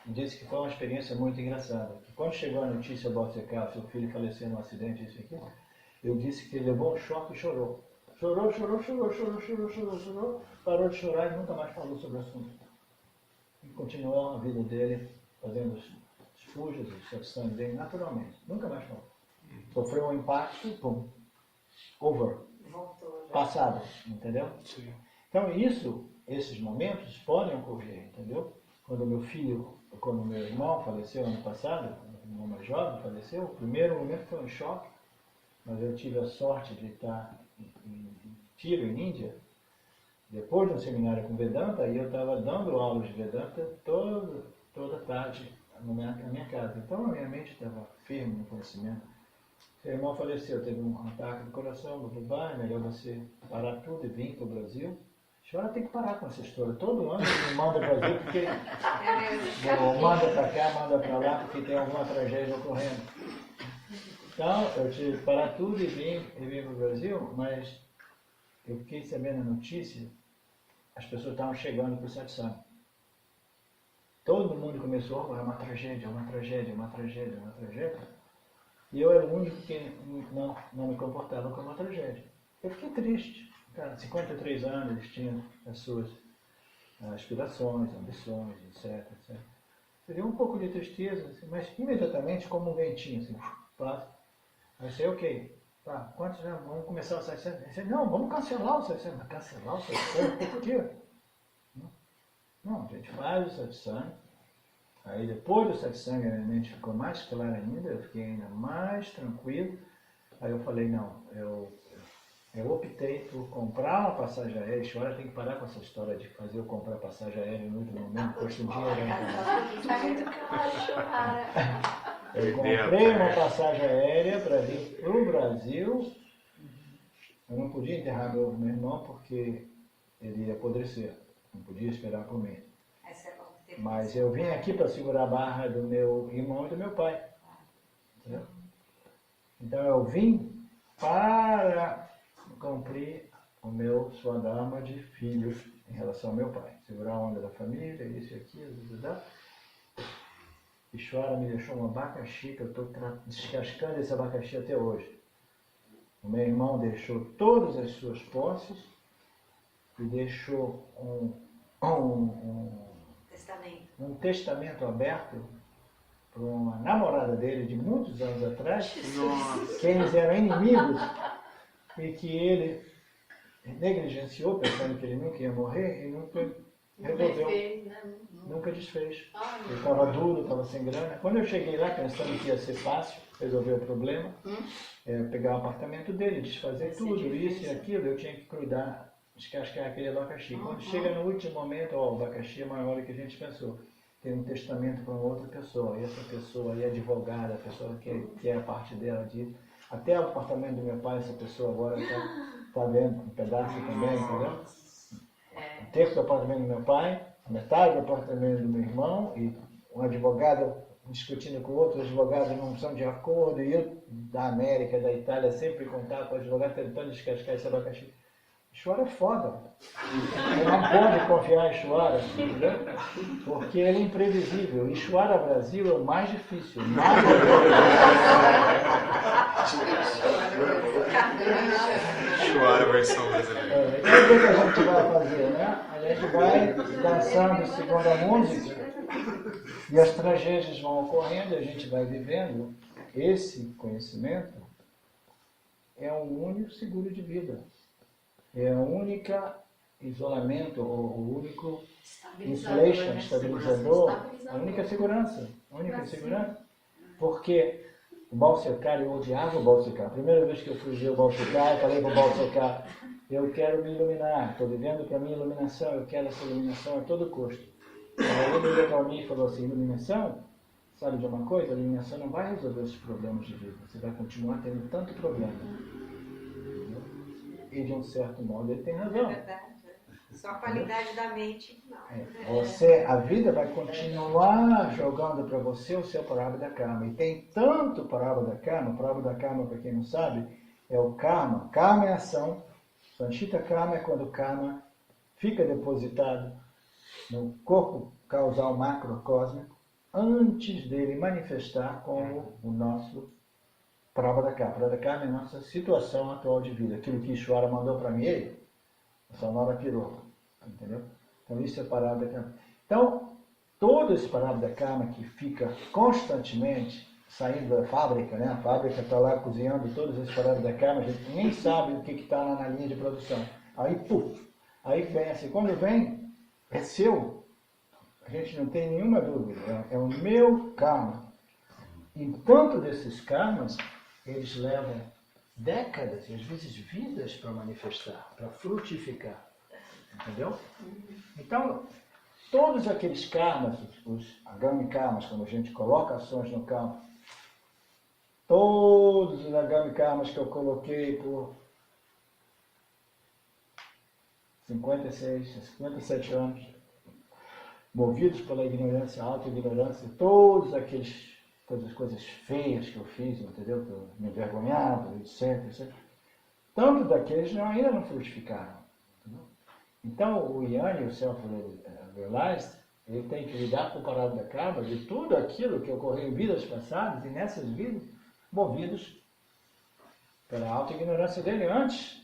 e disse que foi uma experiência muito engraçada. Que quando chegou a notícia ao Balsekar, seu filho faleceu num acidente, isso aqui, ele disse que ele levou um choque e chorou. Chorou, parou de chorar e nunca mais falou sobre o assunto. E continuou a vida dele, fazendo os pujas, os satsang dele naturalmente. Nunca mais falou. Sofreu um impacto, pum, over, Voltou. passado, entendeu? Sim. Então esses momentos podem ocorrer, entendeu? Quando meu irmão faleceu ano passado, um irmão mais jovem faleceu, o primeiro momento foi um choque, mas eu tive a sorte de estar em Tiro, em Índia, depois de um seminário com Vedanta, e eu estava dando aulas de Vedanta toda tarde na minha casa. Então a minha mente estava firme no conhecimento. Seu irmão faleceu, teve um ataque do coração, babá, é melhor você parar tudo e vir para o Brasil. A senhora tem que parar com essa história. Todo ano ele me manda para Brasil, porque manda para cá, manda para lá, porque tem alguma tragédia ocorrendo. Então, eu tive que parar tudo e vim para o Brasil, mas eu fiquei sabendo a notícia, as pessoas estavam chegando para o satsang. Todo mundo começou, é uma tragédia, uma tragédia, uma tragédia, uma tragédia. E eu era o único que não me comportava como uma tragédia. Eu fiquei triste. Cara, 53 anos, eles tinham as suas aspirações, ambições, etc. Seria um pouco de tristeza, assim, mas imediatamente como um ventinho, assim, passa. Aí eu disse, ok, tá, quantos já vamos começar o satsang? Ele disse, não, vamos cancelar o satsang. Mas cancelar o satsang? Por quê? Não, a gente faz o satsang. Aí depois do satsang a mente ficou mais clara ainda, eu fiquei ainda mais tranquilo. Aí eu falei, não, eu optei por comprar uma passagem aérea. A senhora tem que parar com essa história de fazer eu comprar passagem aérea no último momento, custa um dinheiro. Está muito caro, chorara. Eu comprei uma passagem aérea para vir para o Brasil. Eu não podia enterrar meu irmão porque ele ia apodrecer. Não podia esperar por mim. Mas eu vim aqui para segurar a barra do meu irmão e do meu pai. Entendeu? Então eu vim para cumprir o meu swadharma de filho em relação ao meu pai. Segurar a onda da família, isso e aquilo, Ishvara me deixou um abacaxi, que eu estou descascando esse abacaxi até hoje. O meu irmão deixou todas as suas posses e deixou um testamento aberto para uma namorada dele de muitos anos atrás, que eles eram inimigos e que ele negligenciou, pensando que ele nunca ia morrer e nunca resolveu, nunca desfez. Ele estava duro, estava sem grana. Quando eu cheguei lá pensando que ia ser fácil resolver o problema, pegar o apartamento dele, desfazer tudo, isso e aquilo, eu tinha que cuidar, descascar aquele abacaxi. Quando chega no último momento, o abacaxi é maior do que a gente pensou. Tem um testamento para outra pessoa, e essa pessoa aí é advogada, a pessoa que é a parte dela disso. Até o apartamento do meu pai, essa pessoa agora está vendo um pedaço também, entendeu? Um terço do apartamento do meu pai, metade do apartamento do meu irmão, e um advogado discutindo com outro advogado não são de acordo, e eu da América, da Itália, sempre em contato com o advogado tentando descascar esse abacaxi. Ishvara é foda. Você não pode confiar em Ishvara, entendeu? Porque ele é imprevisível. Ishvara Brasil é o mais difícil. Ishvara versão brasileira. Então o que a gente vai fazer, né? A gente vai dançando segundo a música e as tragédias vão ocorrendo, a gente vai vivendo. Esse conhecimento é o único seguro de vida. É a única isolamento, o único estabilizador, a única segurança. Porque o Balsekar, eu odiava o Balsekar. A primeira vez que eu fui ver o Balsekar, eu falei para o Balsekar, eu quero me iluminar, estou vivendo para a minha iluminação, eu quero essa iluminação a todo custo. Aí ele olhou para mim e falou assim, iluminação? Sabe de uma coisa? A iluminação não vai resolver os problemas de vida, você vai continuar tendo tanto problema. E de um certo modo ele tem razão. É verdade. Só a qualidade da mente, não. A vida vai continuar jogando para você o seu Prarabdha Karma. E tem tanto Prarabdha Karma, para quem não sabe, é o karma. Karma é ação. Sanchita Karma é quando o karma fica depositado no corpo causal macrocósmico antes dele manifestar como o nosso Prarabdha Karma. Prarabdha Karma é a nossa situação atual de vida. Aquilo que Ishvara mandou para mim, a Sonora pirou. Entendeu? Então isso é Prarabdha Karma. Então, todo esse Prarabdha Karma que fica constantemente saindo da fábrica, né? A fábrica está lá cozinhando todos esses Prarabdha Karma, a gente nem sabe o que está lá na linha de produção. Aí, puf! Aí vem assim, quando vem, é seu. A gente não tem nenhuma dúvida. É o meu karma. E tanto desses karmas, eles levam décadas, e às vezes vidas para manifestar, para frutificar. Entendeu? Então, todos aqueles karmas, os agami karmas, quando a gente coloca ações no campo, todos os agami karmas que eu coloquei por 57 anos, movidos pela ignorância, auto-ignorância, todos aqueles coisas feias que eu fiz, entendeu? Que eu me envergonhava, etc. Tanto daqueles ainda não frutificaram. Entendeu? Então, o Jnani, o Self-Realized, ele tem que lidar com o Prarabdha Karma de tudo aquilo que ocorreu em vidas passadas e nessas vidas, movidos pela auto-ignorância dele antes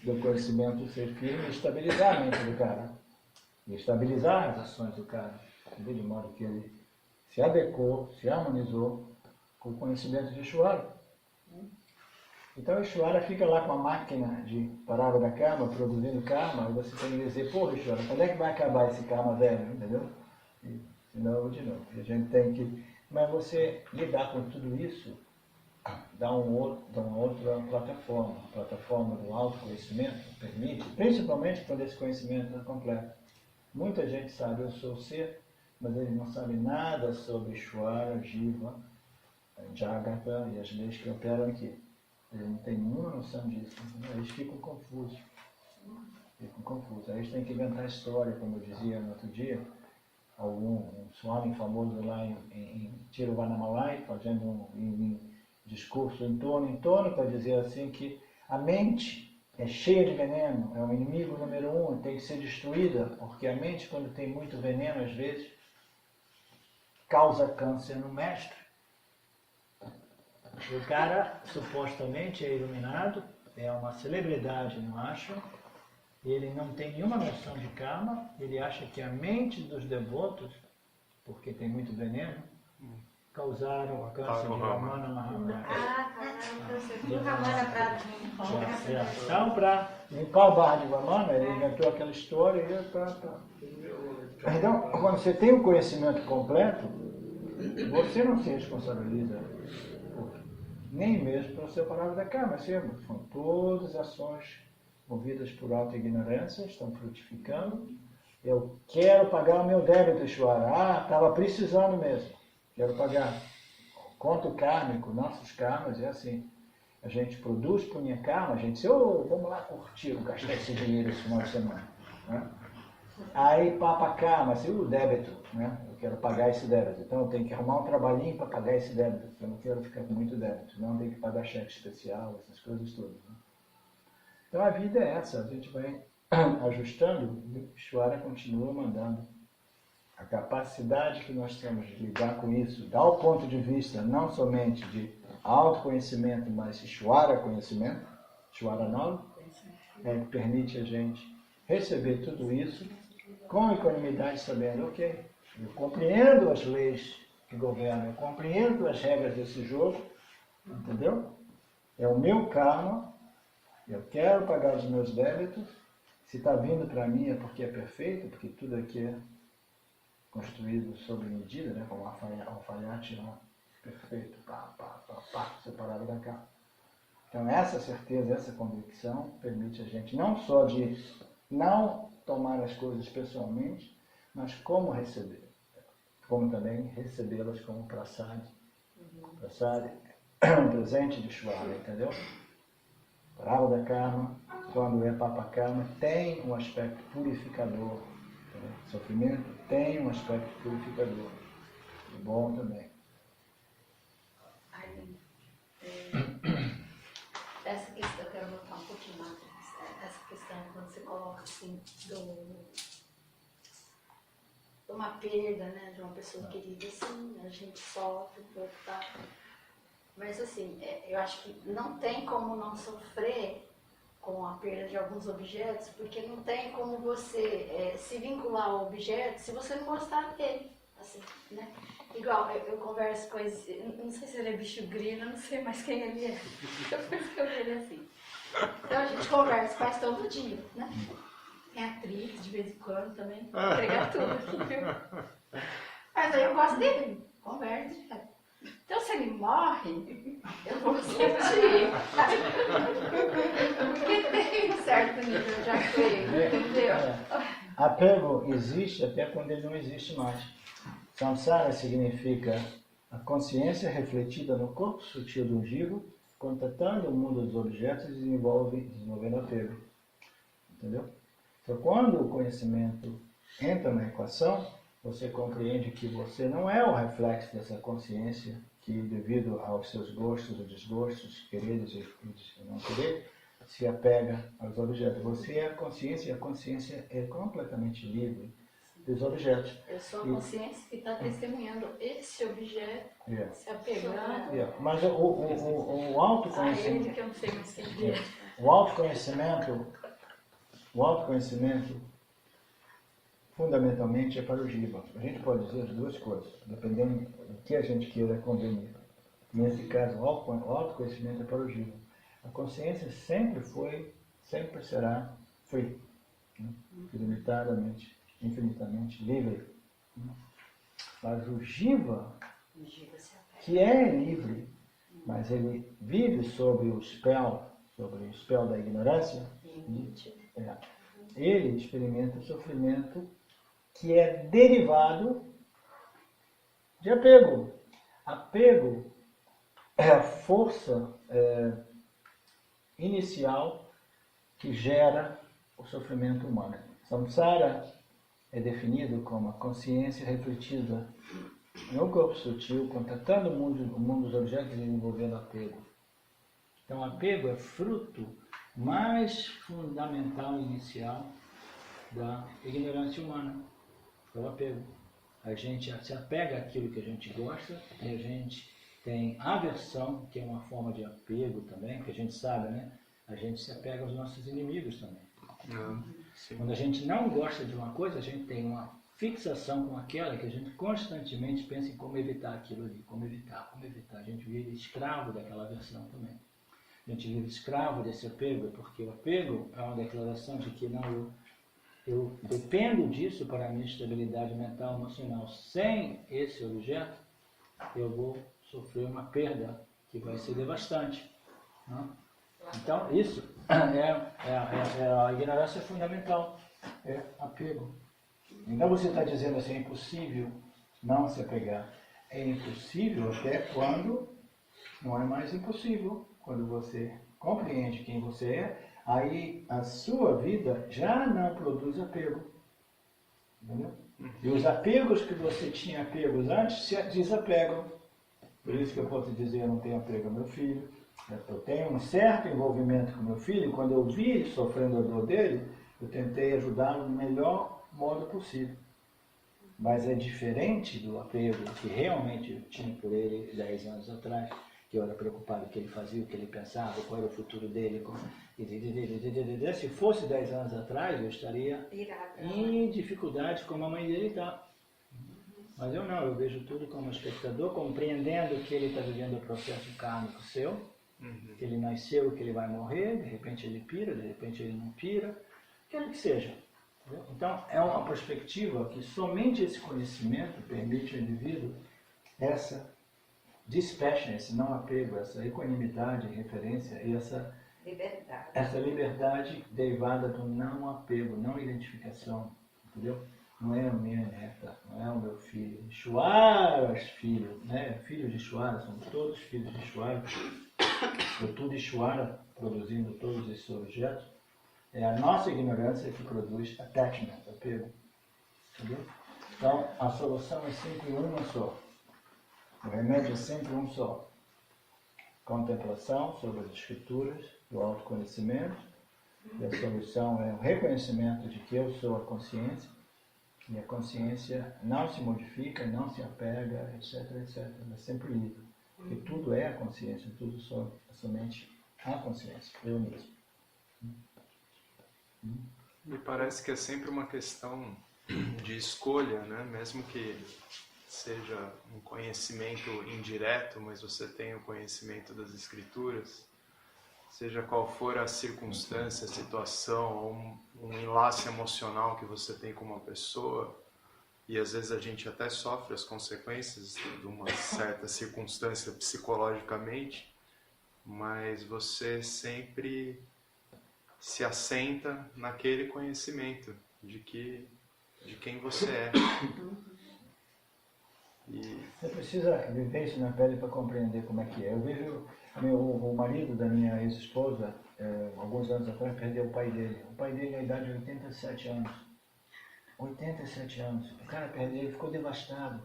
do conhecimento ser firme e estabilizar a mente do cara. E estabilizar as ações do cara. De modo que ele se adequou, se harmonizou com o conhecimento de Ishvara. Então Ishvara fica lá com a máquina de Prarabdha Karma, produzindo karma, e você tem que dizer, porra Ishvara, quando é que vai acabar esse karma velho, entendeu? E de novo. E a gente tem que... Mas você lidar com tudo isso dá uma outra plataforma. A plataforma do autoconhecimento permite, principalmente quando esse conhecimento é completo. Muita gente sabe, eu sou o ser, mas eles não sabem nada sobre Ishvara, Jiva, Jagata e as leis que operam aqui. Eles não têm nenhuma noção disso. Eles ficam confusos. Aí eles têm que inventar história, como eu dizia no outro dia. Um swami famoso lá em Tiruvannamalai, discurso em torno para dizer assim que a mente é cheia de veneno, é o inimigo número 1, tem que ser destruída, porque a mente, quando tem muito veneno, às vezes, causa câncer no mestre. O cara supostamente é iluminado, é uma celebridade no ashram, ele não tem nenhuma noção de karma, ele acha que a mente dos devotos, porque tem muito veneno, causaram o câncer de Ramana Maharaj. Causaram câncer do Ramana Prabhu. Então, em qual barra de Ramana, ele inventou aquela história e Então, quando você tem um conhecimento completo, você não se responsabiliza nem mesmo pela sua palavra da karma. São todas ações movidas por auto-ignorância, estão frutificando. Eu quero pagar o meu débito, Ishvara. Estava precisando mesmo. Quero pagar. Conto kármico, nossos karmas é assim. A gente produz punya karma, a gente diz, vamos lá curtir, gastar esse dinheiro esse final de semana. Né? Aí papa karma, assim, o débito, né? Eu quero pagar esse débito. Então eu tenho que arrumar um trabalhinho para pagar esse débito. Eu não quero ficar com muito débito. Não tenho que pagar cheque especial, essas coisas todas. Né? Então a vida é essa, a gente vai ajustando e Ishvara continua mandando. A capacidade que nós temos de lidar com isso, dá o ponto de vista não somente de autoconhecimento, mas Ishvara conhecimento, Ishvara knowledge, é que permite a gente receber tudo isso com equanimidade, sabendo, ok, eu compreendo as leis que governam, eu compreendo as regras desse jogo, entendeu? É o meu karma, eu quero pagar os meus débitos, se está vindo para mim é porque é perfeito, porque tudo aqui é construído sob medida, né? Como alfaiate perfeito, separado da carne. Então essa certeza, essa convicção permite a gente não só de não tomar as coisas pessoalmente, mas como receber, como também recebê-las como prasad. Prasad é um presente de Ishvara, entendeu? Parábola da karma, quando é papa karma, tem um aspecto purificador. Sofrimento tem um aspecto purificador. E bom também. Essa questão, eu quero voltar um pouquinho mais. Essa questão, quando você coloca assim, de uma perda, né, de uma pessoa querida, assim, a gente sofre um pouco, tá? Mas assim, eu acho que não tem como não sofrer com a perda de alguns objetos, porque não tem como você se vincular ao objeto se você não gostar dele, assim, né? Igual, eu converso com esse, não sei se ele é bicho grilo, não sei mais quem ele é, depois que eu vejo ele assim. Então a gente conversa quase todo dia, né? Tem atrito de vez em quando também, pegar tudo aqui, viu? Mas aí eu gosto dele, conversa, cara. Então, se ele morre, eu vou sentir. Porque tem um certo nível de apego, entendeu? Apego existe até quando ele não existe mais. Samsara significa a consciência refletida no corpo sutil do jiva, contatando o mundo dos objetos e desenvolvendo apego. Entendeu? Então, quando o conhecimento entra na equação, você compreende que você não é o reflexo dessa consciência que, devido aos seus gostos ou desgostos, quereres e não querer, se apega aos objetos. Você é a consciência e a consciência é completamente livre dos objetos. Eu sou a consciência que está testemunhando esse objeto, se apegando Mas o autoconhecimento... a ele que eu não sei mais quem é. O autoconhecimento fundamentalmente é para o jiva. A gente pode dizer as duas coisas, dependendo do que a gente queira convenir. Nesse caso, o autoconhecimento é para o jiva. A consciência sempre foi, sempre será free, né? Ilimitadamente, infinitamente livre. Mas o jiva, que é livre, mas ele vive sob o spell da ignorância, ele experimenta o sofrimento que é derivado de apego. Apego é a força inicial que gera o sofrimento humano. Samsara é definido como a consciência refletida no corpo sutil, contatando o mundo dos objetos e desenvolvendo apego. Então, apego é fruto mais fundamental inicial da ignorância humana, é o apego. A gente se apega àquilo que a gente gosta e a gente tem aversão, que é uma forma de apego também, que a gente sabe, né? A gente se apega aos nossos inimigos também. Quando a gente não gosta de uma coisa, a gente tem uma fixação com aquela que a gente constantemente pensa em como evitar aquilo ali, como evitar. A gente vive escravo daquela aversão também. A gente vive escravo desse apego, porque o apego é uma declaração de que não, eu dependo disso para a minha estabilidade mental, emocional. Sem esse objeto, eu vou sofrer uma perda que vai ser devastante. Né? Então, isso é a ignorância fundamental, é apego. Então você está dizendo assim, é impossível não se apegar. É impossível até quando não é mais impossível. Quando você compreende quem você é, aí a sua vida já não produz apego. Entendeu? E os apegos que você tinha apegos antes se desapegam. Por isso que eu posso dizer, eu não tenho apego ao meu filho. Eu tenho um certo envolvimento com meu filho. Quando eu vi ele sofrendo a dor dele, eu tentei ajudá-lo do melhor modo possível. Mas é diferente do apego que realmente eu tinha por ele 10 anos atrás, que eu era preocupado com o que ele fazia, o que ele pensava, qual era o futuro dele. Se fosse 10 anos atrás, eu estaria em dificuldade como a mãe dele está. Mas eu não, eu vejo tudo como espectador, compreendendo que ele está vivendo o processo kármico seu, que ele nasceu, que ele vai morrer, de repente ele pira, de repente ele não pira, quer que seja. Então, é uma perspectiva que somente esse conhecimento permite ao indivíduo essa dispassion, não apego, essa equanimidade, referência e essa liberdade derivada do não apego, não identificação, entendeu? Não é a minha neta, não é o meu filho. Shuaras, filho, né? Filhos de Shuara, somos todos filhos de Shuara. Eu tudo de Shuara, produzindo todos esses objetos. É a nossa ignorância que produz attachment, apego. Entendeu? Então, a solução é sempre uma só. O remédio é sempre um só. Contemplação sobre as escrituras, do autoconhecimento. E a solução é o reconhecimento de que eu sou a consciência. E a consciência não se modifica, não se apega, etc, etc. Ela é sempre livre. Porque tudo é a consciência, tudo é somente a consciência, eu mesmo. Me parece que é sempre uma questão de escolha, né? Mesmo que seja um conhecimento indireto, mas você tem o conhecimento das escrituras, seja qual for a circunstância, a situação, ou um enlace emocional que você tem com uma pessoa, e às vezes a gente até sofre as consequências de uma certa circunstância psicologicamente, mas você sempre se assenta naquele conhecimento de quem você é. Você precisa viver isso na pele para compreender como é que é. Eu vejo o marido da minha ex-esposa, alguns anos atrás, perdeu o pai dele. O pai dele, na idade de 87 anos. 87 anos. O cara perdeu, ele ficou devastado.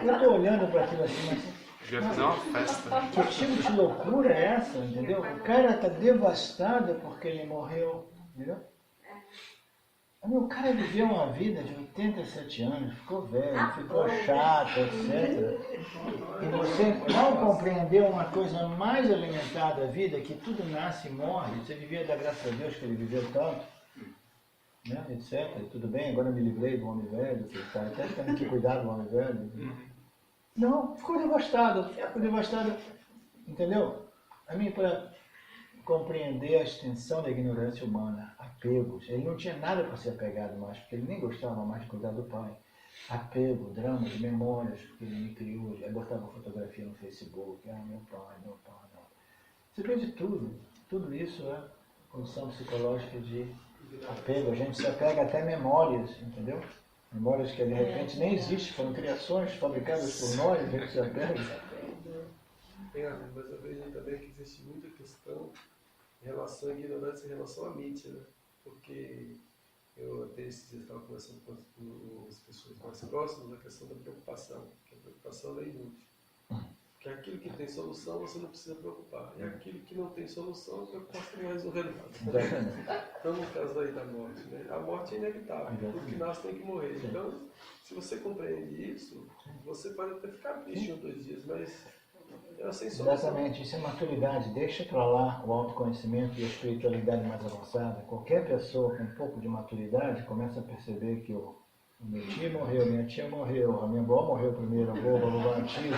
Eu estou olhando para aquilo assim, mas... Já fiz uma festa. Que tipo de loucura é essa, entendeu? O cara está devastado porque ele morreu, entendeu? O cara viveu uma vida de 87 anos, ficou velho, ficou chato, etc. E você não compreendeu uma coisa mais elementar da vida, que tudo nasce e morre. Você devia dar graças a Deus que ele viveu tanto, né, etc. E tudo bem, agora eu me livrei do homem velho, que está até tendo que cuidar do homem velho. Não, ficou devastado, entendeu? A mim, para compreender a extensão da ignorância humana, apegos, ele não tinha nada para ser apegado mais, porque ele nem gostava mais de cuidar do pai. Apego, dramas, memórias que ele me criou, aí botava fotografia no Facebook, meu pai, não. Você vê de tudo isso é condição psicológica de apego, a gente se apega até memórias, entendeu? Memórias que de repente nem existem, foram criações fabricadas por nós, a gente se apega. Mas eu vejo também que existe muita questão em relação à ignorância, em relação à mente, né? Porque Eu até esses dias estava conversando com as pessoas mais próximas da questão da preocupação, que a preocupação é inútil. Porque aquilo que tem solução você não precisa preocupar. E aquilo que não tem solução, a preocupação não vai resolver nada. Então, no caso aí da morte, né? A morte é inevitável, tudo que nasce tem que morrer. Então, se você compreende isso, você pode até ficar triste 1 ou 2 dias, mas é sem solução. Exatamente, isso é maturidade. Deixa para lá o autoconhecimento e a espiritualidade mais avançada. Qualquer pessoa com um pouco de maturidade começa a perceber que o meu tio morreu, minha tia morreu, a minha avó morreu primeiro, a avó, tio,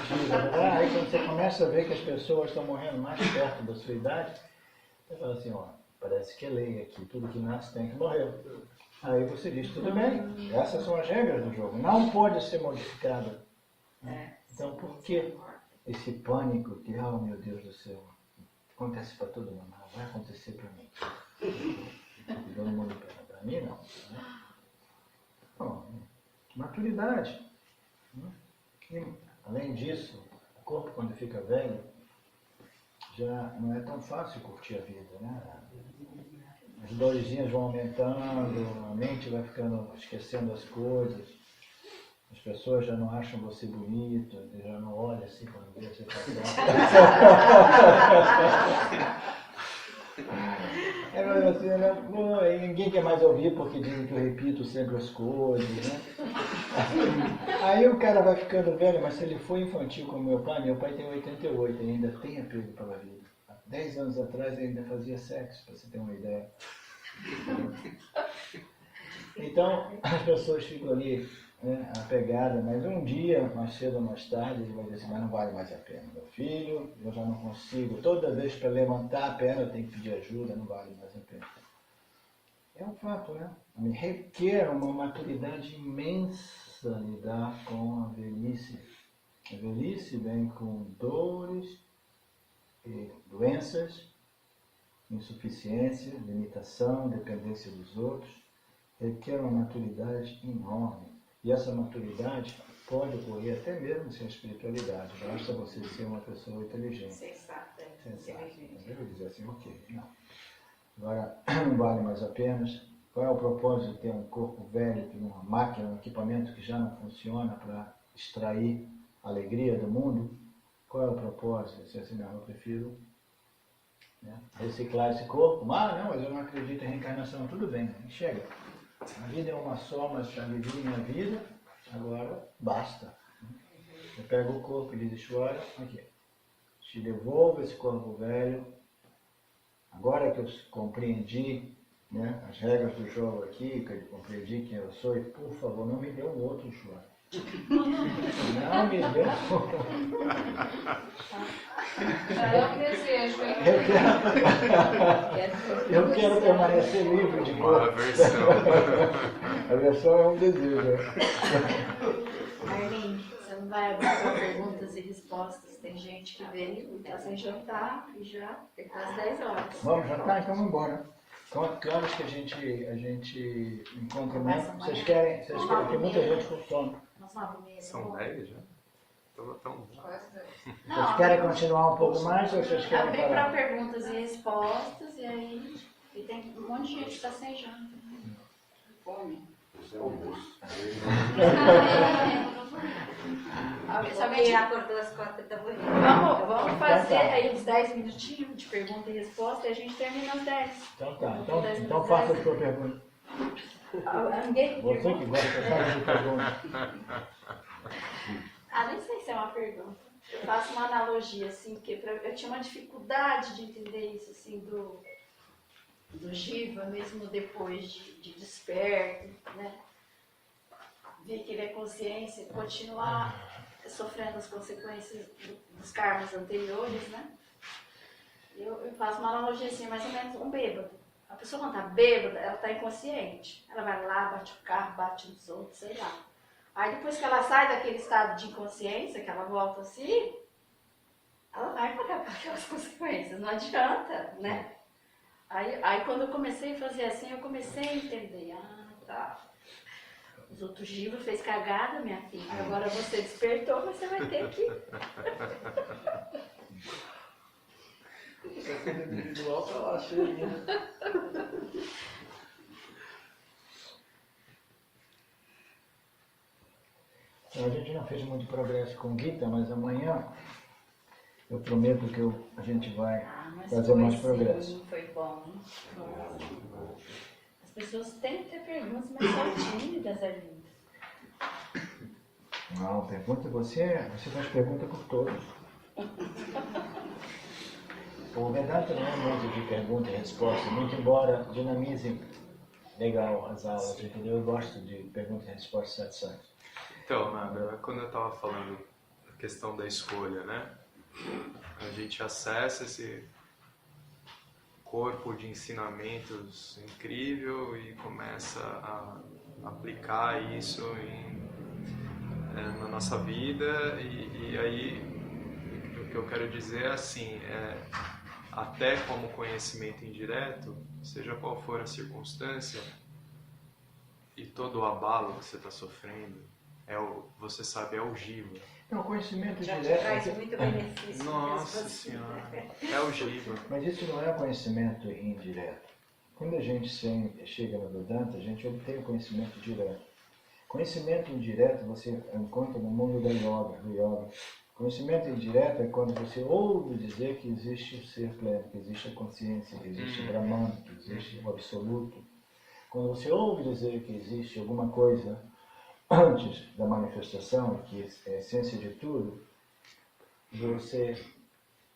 aí quando você começa a ver que as pessoas estão morrendo mais perto da sua idade, você fala assim, ó, parece que é lei aqui, tudo que nasce tem que morrer. Aí você diz, tudo bem, essas são as regras do jogo, não pode ser modificada. Então por que esse pânico que, oh meu Deus do céu, acontece para todo mundo, não vai acontecer para mim. Todo mundo para mim não. Né? Bom, maturidade. E, além disso, o corpo quando fica velho, já não é tão fácil curtir a vida, né? As dorzinhas vão aumentando, a mente vai ficando, esquecendo as coisas, as pessoas já não acham você bonito, já não olham assim quando vê você passar. Assim, né? Ninguém quer mais ouvir porque dizem que eu repito sempre as coisas, né? Aí o cara vai ficando velho, mas se ele for infantil como meu pai tem 88 e ainda tem apego pela vida. Há 10 anos atrás ele ainda fazia sexo, para você ter uma ideia. Então as pessoas ficam ali, né, apegadas, mas um dia, mais cedo ou mais tarde, ele vai dizer assim, mas não vale mais a pena. Meu filho, eu já não consigo, toda vez para levantar a perna eu tenho que pedir ajuda, não vale mais a pena. É um fato, né? Requer uma maturidade imensa lidar com a velhice. A velhice vem com dores, e doenças, insuficiência, limitação, dependência dos outros. Requer uma maturidade enorme. E essa maturidade pode ocorrer até mesmo sem espiritualidade. Basta você ser uma pessoa inteligente. Sensata. Inteligente. Eu vou dizer assim, ok, não. Agora, não vale mais a pena. Qual é o propósito de ter um corpo velho, de uma máquina, um equipamento que já não funciona para extrair a alegria do mundo? Qual é o propósito? Se assim, não, eu prefiro, né, reciclar esse corpo. Ah, não, mas eu não acredito em reencarnação. Tudo bem, chega. A vida é uma só, mas já vivi minha vida, agora basta. Eu pego o corpo e diz, olha, aqui, te devolvo esse corpo velho. Agora que eu compreendi, né, as regras do jogo aqui, que eu compreendi quem eu sou, e por favor, não me dê um outro choro. Não me dê um outro. É um desejo, hein? Eu quero permanecer livre de Uma corpo. versão. A versão é um desejo. Arlene, você não vai abrir para perguntas e respostas. Tem gente que veio e está sem jantar e já tem quase 10 horas. Vamos jantar? Então vamos embora. Que horas que a gente encontra mais? Vocês querem? Tem muita gente com sono. Nós 9h30. São 10 já? Tão... Quase 10. Vocês querem continuar um pouco mais ou vocês querem Abrir para parar? perguntas e respostas e aí e tem um monte de gente que está sem janta. Fome. Se alguém acordou às 4 da manhã. Vamos fazer aí uns 10 minutinhos de pergunta e resposta e a gente termina às 10. Então tá. Então faça a sua pergunta. Ninguém Você que gosta, faça a sua pergunta. Nem sei se é uma pergunta. Eu faço uma analogia, assim, porque eu tinha uma dificuldade de entender isso, assim, do Jiva, mesmo depois de desperto, né? Ver que ele é consciência e continuar sofrendo as consequências dos karmas anteriores, né? Eu faço uma analogia assim, mais ou menos um bêbado. A pessoa quando está bêbada, ela está inconsciente. Ela vai lá, bate o carro, bate nos outros, sei lá. Aí depois que ela sai daquele estado de inconsciência, que ela volta assim, ela vai pagar aquelas consequências, não adianta, né? Aí quando eu comecei a fazer assim, eu comecei a entender, tá. Os outros Jiva fez cagada, minha filha. Agora você despertou, mas você vai ter que... O individual tá lá cheio, né? A gente não fez muito progresso com Gita, mas amanhã eu prometo que a gente vai Mas fazer foi mais sim, progresso. foi bom. As pessoas têm que ter perguntas, mas são tímidas, Arlindo. Não, pergunta você faz pergunta por todos. O Vedanta não é muito de pergunta e resposta, muito embora dinamize legal as aulas, entendeu? Eu gosto de pergunta e resposta satisfatória. Então, Nada, quando eu estava falando da questão da escolha, né? A gente acessa esse corpo de ensinamentos incrível e começa a aplicar isso na nossa vida e aí o que eu quero dizer é assim, até como conhecimento indireto, seja qual for a circunstância e todo o abalo que você está sofrendo, você sabe, é o jiva. Não, conhecimento Já te direto. traz muito benefício. Nossa mesmo. Senhora, é o jiva. Mas isso não é conhecimento indireto. Quando a gente chega no Vedanta, a gente obtém o conhecimento direto. Conhecimento indireto você encontra no mundo do yoga. Conhecimento indireto é quando você ouve dizer que existe o ser pleno, que existe a consciência, que existe o Brahman, que existe o absoluto. Quando você ouve dizer que existe alguma coisa antes da manifestação, que é a essência de tudo, você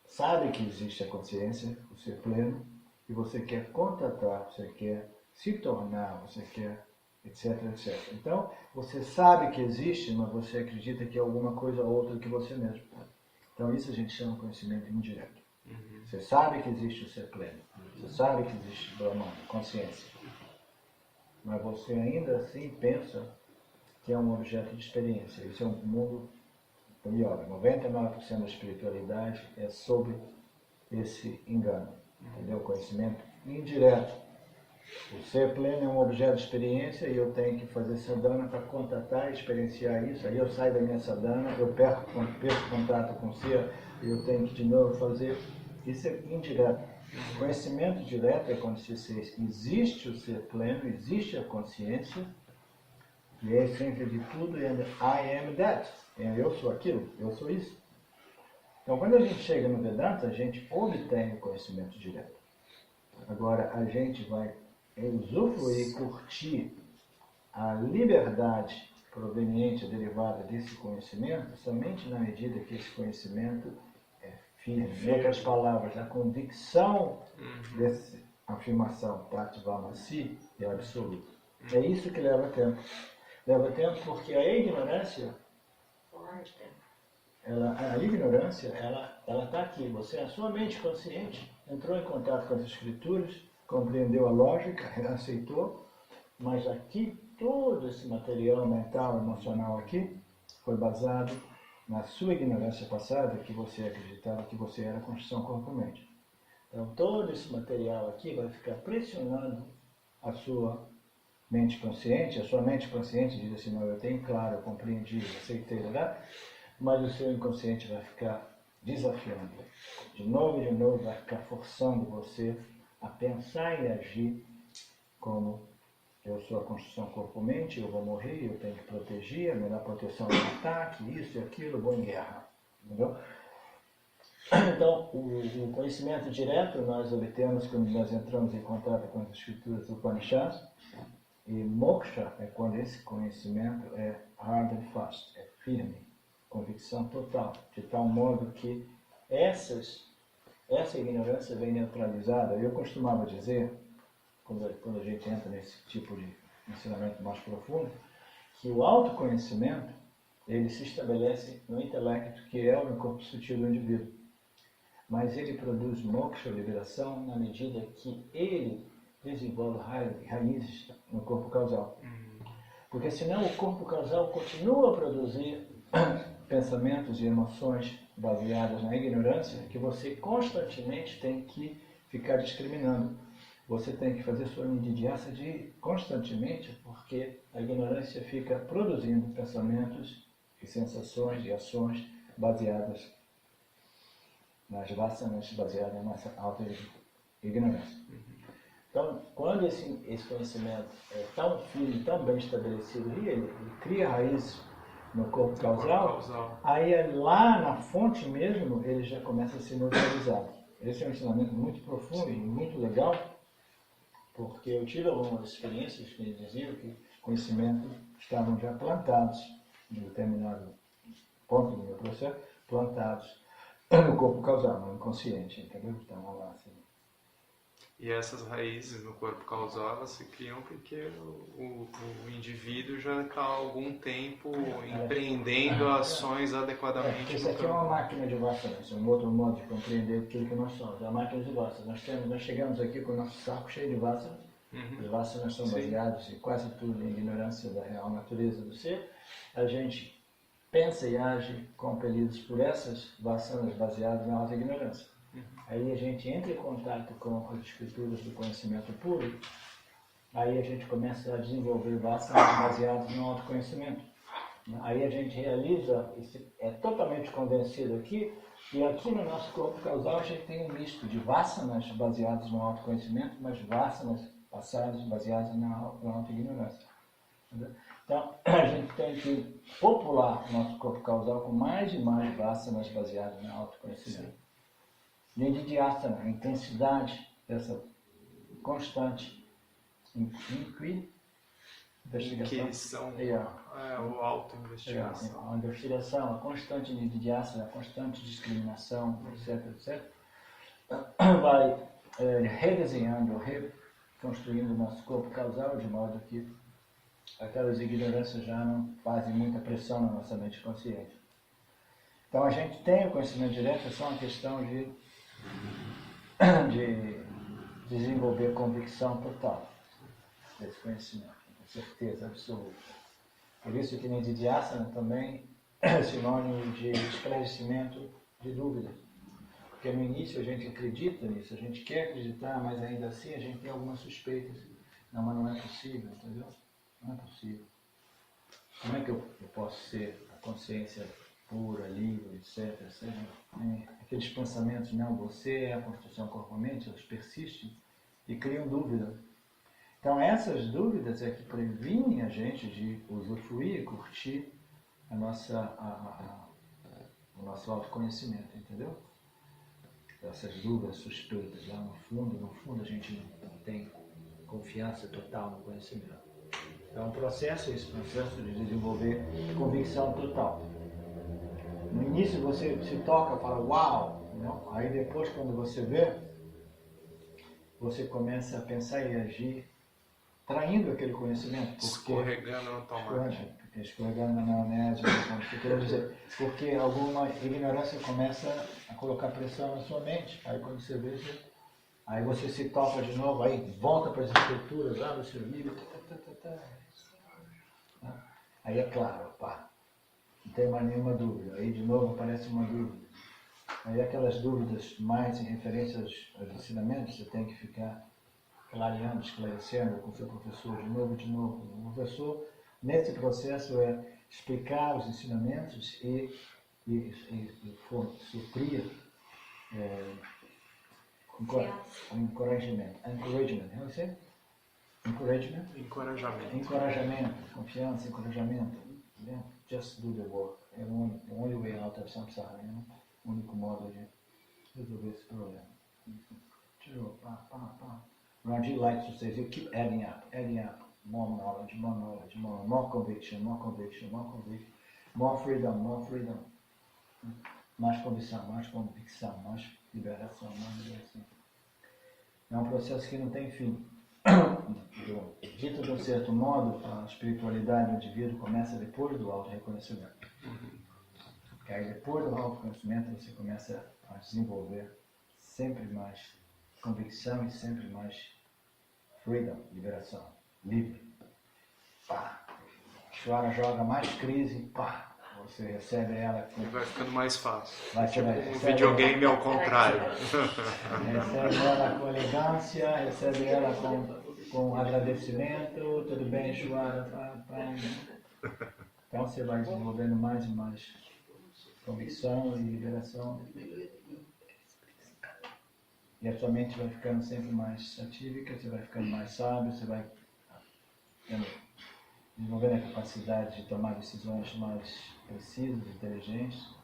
sabe que existe a consciência, o ser pleno, e você quer contatar, você quer se tornar, você quer, etc, etc. Então, você sabe que existe, mas você acredita que é alguma coisa outra que você mesmo. Então, isso a gente chama de conhecimento indireto. Você sabe que existe o ser pleno, você sabe que existe o Brahman, consciência, mas você ainda assim pensa que é um objeto de experiência. Isso é um mundo do yoga. 99% da espiritualidade é sobre esse engano, entendeu? O conhecimento indireto. O ser pleno é um objeto de experiência e eu tenho que fazer sadhana para contatar e experienciar isso. Aí eu saio da minha sadhana, eu perco contato com o ser e eu tenho que de novo fazer. Isso é indireto. Conhecimento direto é quando se existe o ser pleno, existe a consciência, e é a essência de tudo, and I am that. Eu sou aquilo, eu sou isso. Então, quando a gente chega no Vedanta, a gente obtém o conhecimento direto. Agora, a gente vai usufruir, curtir a liberdade proveniente, derivada desse conhecimento, somente na medida que esse conhecimento é firme. Em outras palavras, a convicção dessa afirmação, Tatvamasi, é absoluta. É isso que leva tempo. Leva tempo porque a ignorância, a ignorância, ela está aqui. Você, a sua mente consciente, entrou em contato com as escrituras, compreendeu a lógica, aceitou, mas aqui todo esse material mental, emocional aqui, foi baseado na sua ignorância passada, que você acreditava que você era a construção corpo-mente. Então todo esse material aqui vai ficar pressionando a sua mente consciente. A sua mente consciente diz assim, não, eu tenho claro, eu compreendi, eu aceitei, né? Mas o seu inconsciente vai ficar desafiando. De novo, vai ficar forçando você a pensar e agir como eu sou a construção corpo-mente, eu vou morrer, eu tenho que proteger, a melhor proteção é o ataque, isso e aquilo, eu vou em guerra. Entendeu? Então, o conhecimento direto nós obtemos quando nós entramos em contato com as escrituras do Upanishads, e moksha é quando esse conhecimento é hard and fast, é firme, convicção total, de tal modo que essa ignorância vem neutralizada. Eu costumava dizer, quando a gente entra nesse tipo de ensinamento mais profundo, que o autoconhecimento ele se estabelece no intelecto, que é no corpo sutil do indivíduo. Mas ele produz moksha, liberação, na medida que ele desenvolve raízes no corpo causal. Porque senão o corpo causal continua a produzir pensamentos e emoções baseadas na ignorância, que você constantemente tem que ficar discriminando. Você tem que fazer sua nididhyasa constantemente, porque a ignorância fica produzindo pensamentos e sensações e ações baseadas nas vasanas, baseadas na nossa auto-ignorância. Então, quando esse conhecimento é tão firme, tão bem estabelecido, ele cria raízes no corpo Corpo causal, causal. aí lá na fonte mesmo ele já começa a se neutralizar. Esse é um ensinamento muito profundo e muito legal, porque eu tive algumas experiências que me diziam que conhecimentos estavam já plantados em determinado ponto do meu processo, plantados no corpo causal, no inconsciente, entendeu? Então, lá, assim. E essas raízes no corpo causal, elas se criam porque o indivíduo já está há algum tempo empreendendo ações adequadamente Isso no aqui é uma campo. máquina de vassouras, é um outro modo de compreender aquilo que nós somos, é a máquina de vassouras. Nós chegamos aqui com o nosso saco cheio de vássaras. Os vássaras são Sim. baseados em quase tudo em ignorância da real natureza do ser. A gente pensa e age compelidos por essas vássaras baseadas na nossa ignorância. Aí a gente entra em contato com as escrituras do conhecimento puro, aí a gente começa a desenvolver vássaras baseadas no autoconhecimento. Aí a gente realiza, é totalmente convencido aqui, e aqui no nosso corpo causal a gente tem um misto de vassanas baseadas no autoconhecimento, mas vassanas passadas baseadas na auto-ignorância. Então, a gente tem que popular o nosso corpo causal com mais e mais vassanas baseadas no autoconhecimento. Nididhyasana, a intensidade dessa constante investigação. O auto-investigação. A investigação, a constante nididhyasana, a constante discriminação, etc, etc, vai redesenhando, reconstruindo o nosso corpo causal de modo que aquelas ignorâncias já não fazem muita pressão na nossa mente consciente. Então a gente tem o conhecimento direto, é só uma questão de desenvolver convicção total desse conhecimento, com certeza absoluta. Por isso que Nididhyasana também é sinônimo de esclarecimento de dúvidas. Porque no início a gente acredita nisso, a gente quer acreditar, mas ainda assim a gente tem algumas suspeitas. Não, mas não é possível, entendeu? Não é possível. Como é que eu posso ser a consciência pura, livre, etc. Aqueles pensamentos, não, você é a construção corpo-mente, eles persistem e criam dúvida. Então essas dúvidas é que previnem a gente de usufruir e curtir o nosso autoconhecimento, entendeu? Essas dúvidas suspeitas, lá no fundo a gente não tem confiança total no conhecimento. Então o processo é esse processo de desenvolver convicção total. No início você se toca e fala, uau! Não? Aí depois, quando você vê, você começa a pensar e agir traindo aquele conhecimento. Escorregando no automático. Escorregando na maionese, quero dizer, porque alguma ignorância começa a colocar pressão na sua mente. Aí quando você vê, aí você se toca de novo, aí volta para as escrituras lá do seu livro. Aí é claro, pá. Não tem mais nenhuma dúvida. Aí de novo aparece uma dúvida. Aí aquelas dúvidas mais em referência aos ensinamentos, você tem que ficar clareando, esclarecendo com o seu professor de novo. O professor, nesse processo, é explicar os ensinamentos e suprir encorajamento. How you say? Encorajamento, confiança, encorajamento. Yeah. Just do the work. É the only way out of samsara, o único modo de resolver esse problema. Raji likes to say, you keep adding up, more knowledge, more conviction, more freedom, mais convicção, mais liberação. É um processo que não tem fim. Dito de um certo modo, a espiritualidade do indivíduo começa depois do auto-reconhecimento. Porque aí depois do auto-reconhecimento você começa a desenvolver sempre mais convicção e sempre mais freedom, liberação, livre. Pá! Chora, joga mais crise, pá! Você recebe ela com... Vai ficando mais fácil. Um videogame ao contrário. Recebe ela com elegância, recebe ela com agradecimento, tudo bem, Chuara, Então você vai desenvolvendo mais e mais convicção e liberação. E a sua mente vai ficando sempre mais atívica, você vai ficando mais sábio, você vai tendo desenvolvendo a capacidade de tomar decisões mais precisas, inteligentes,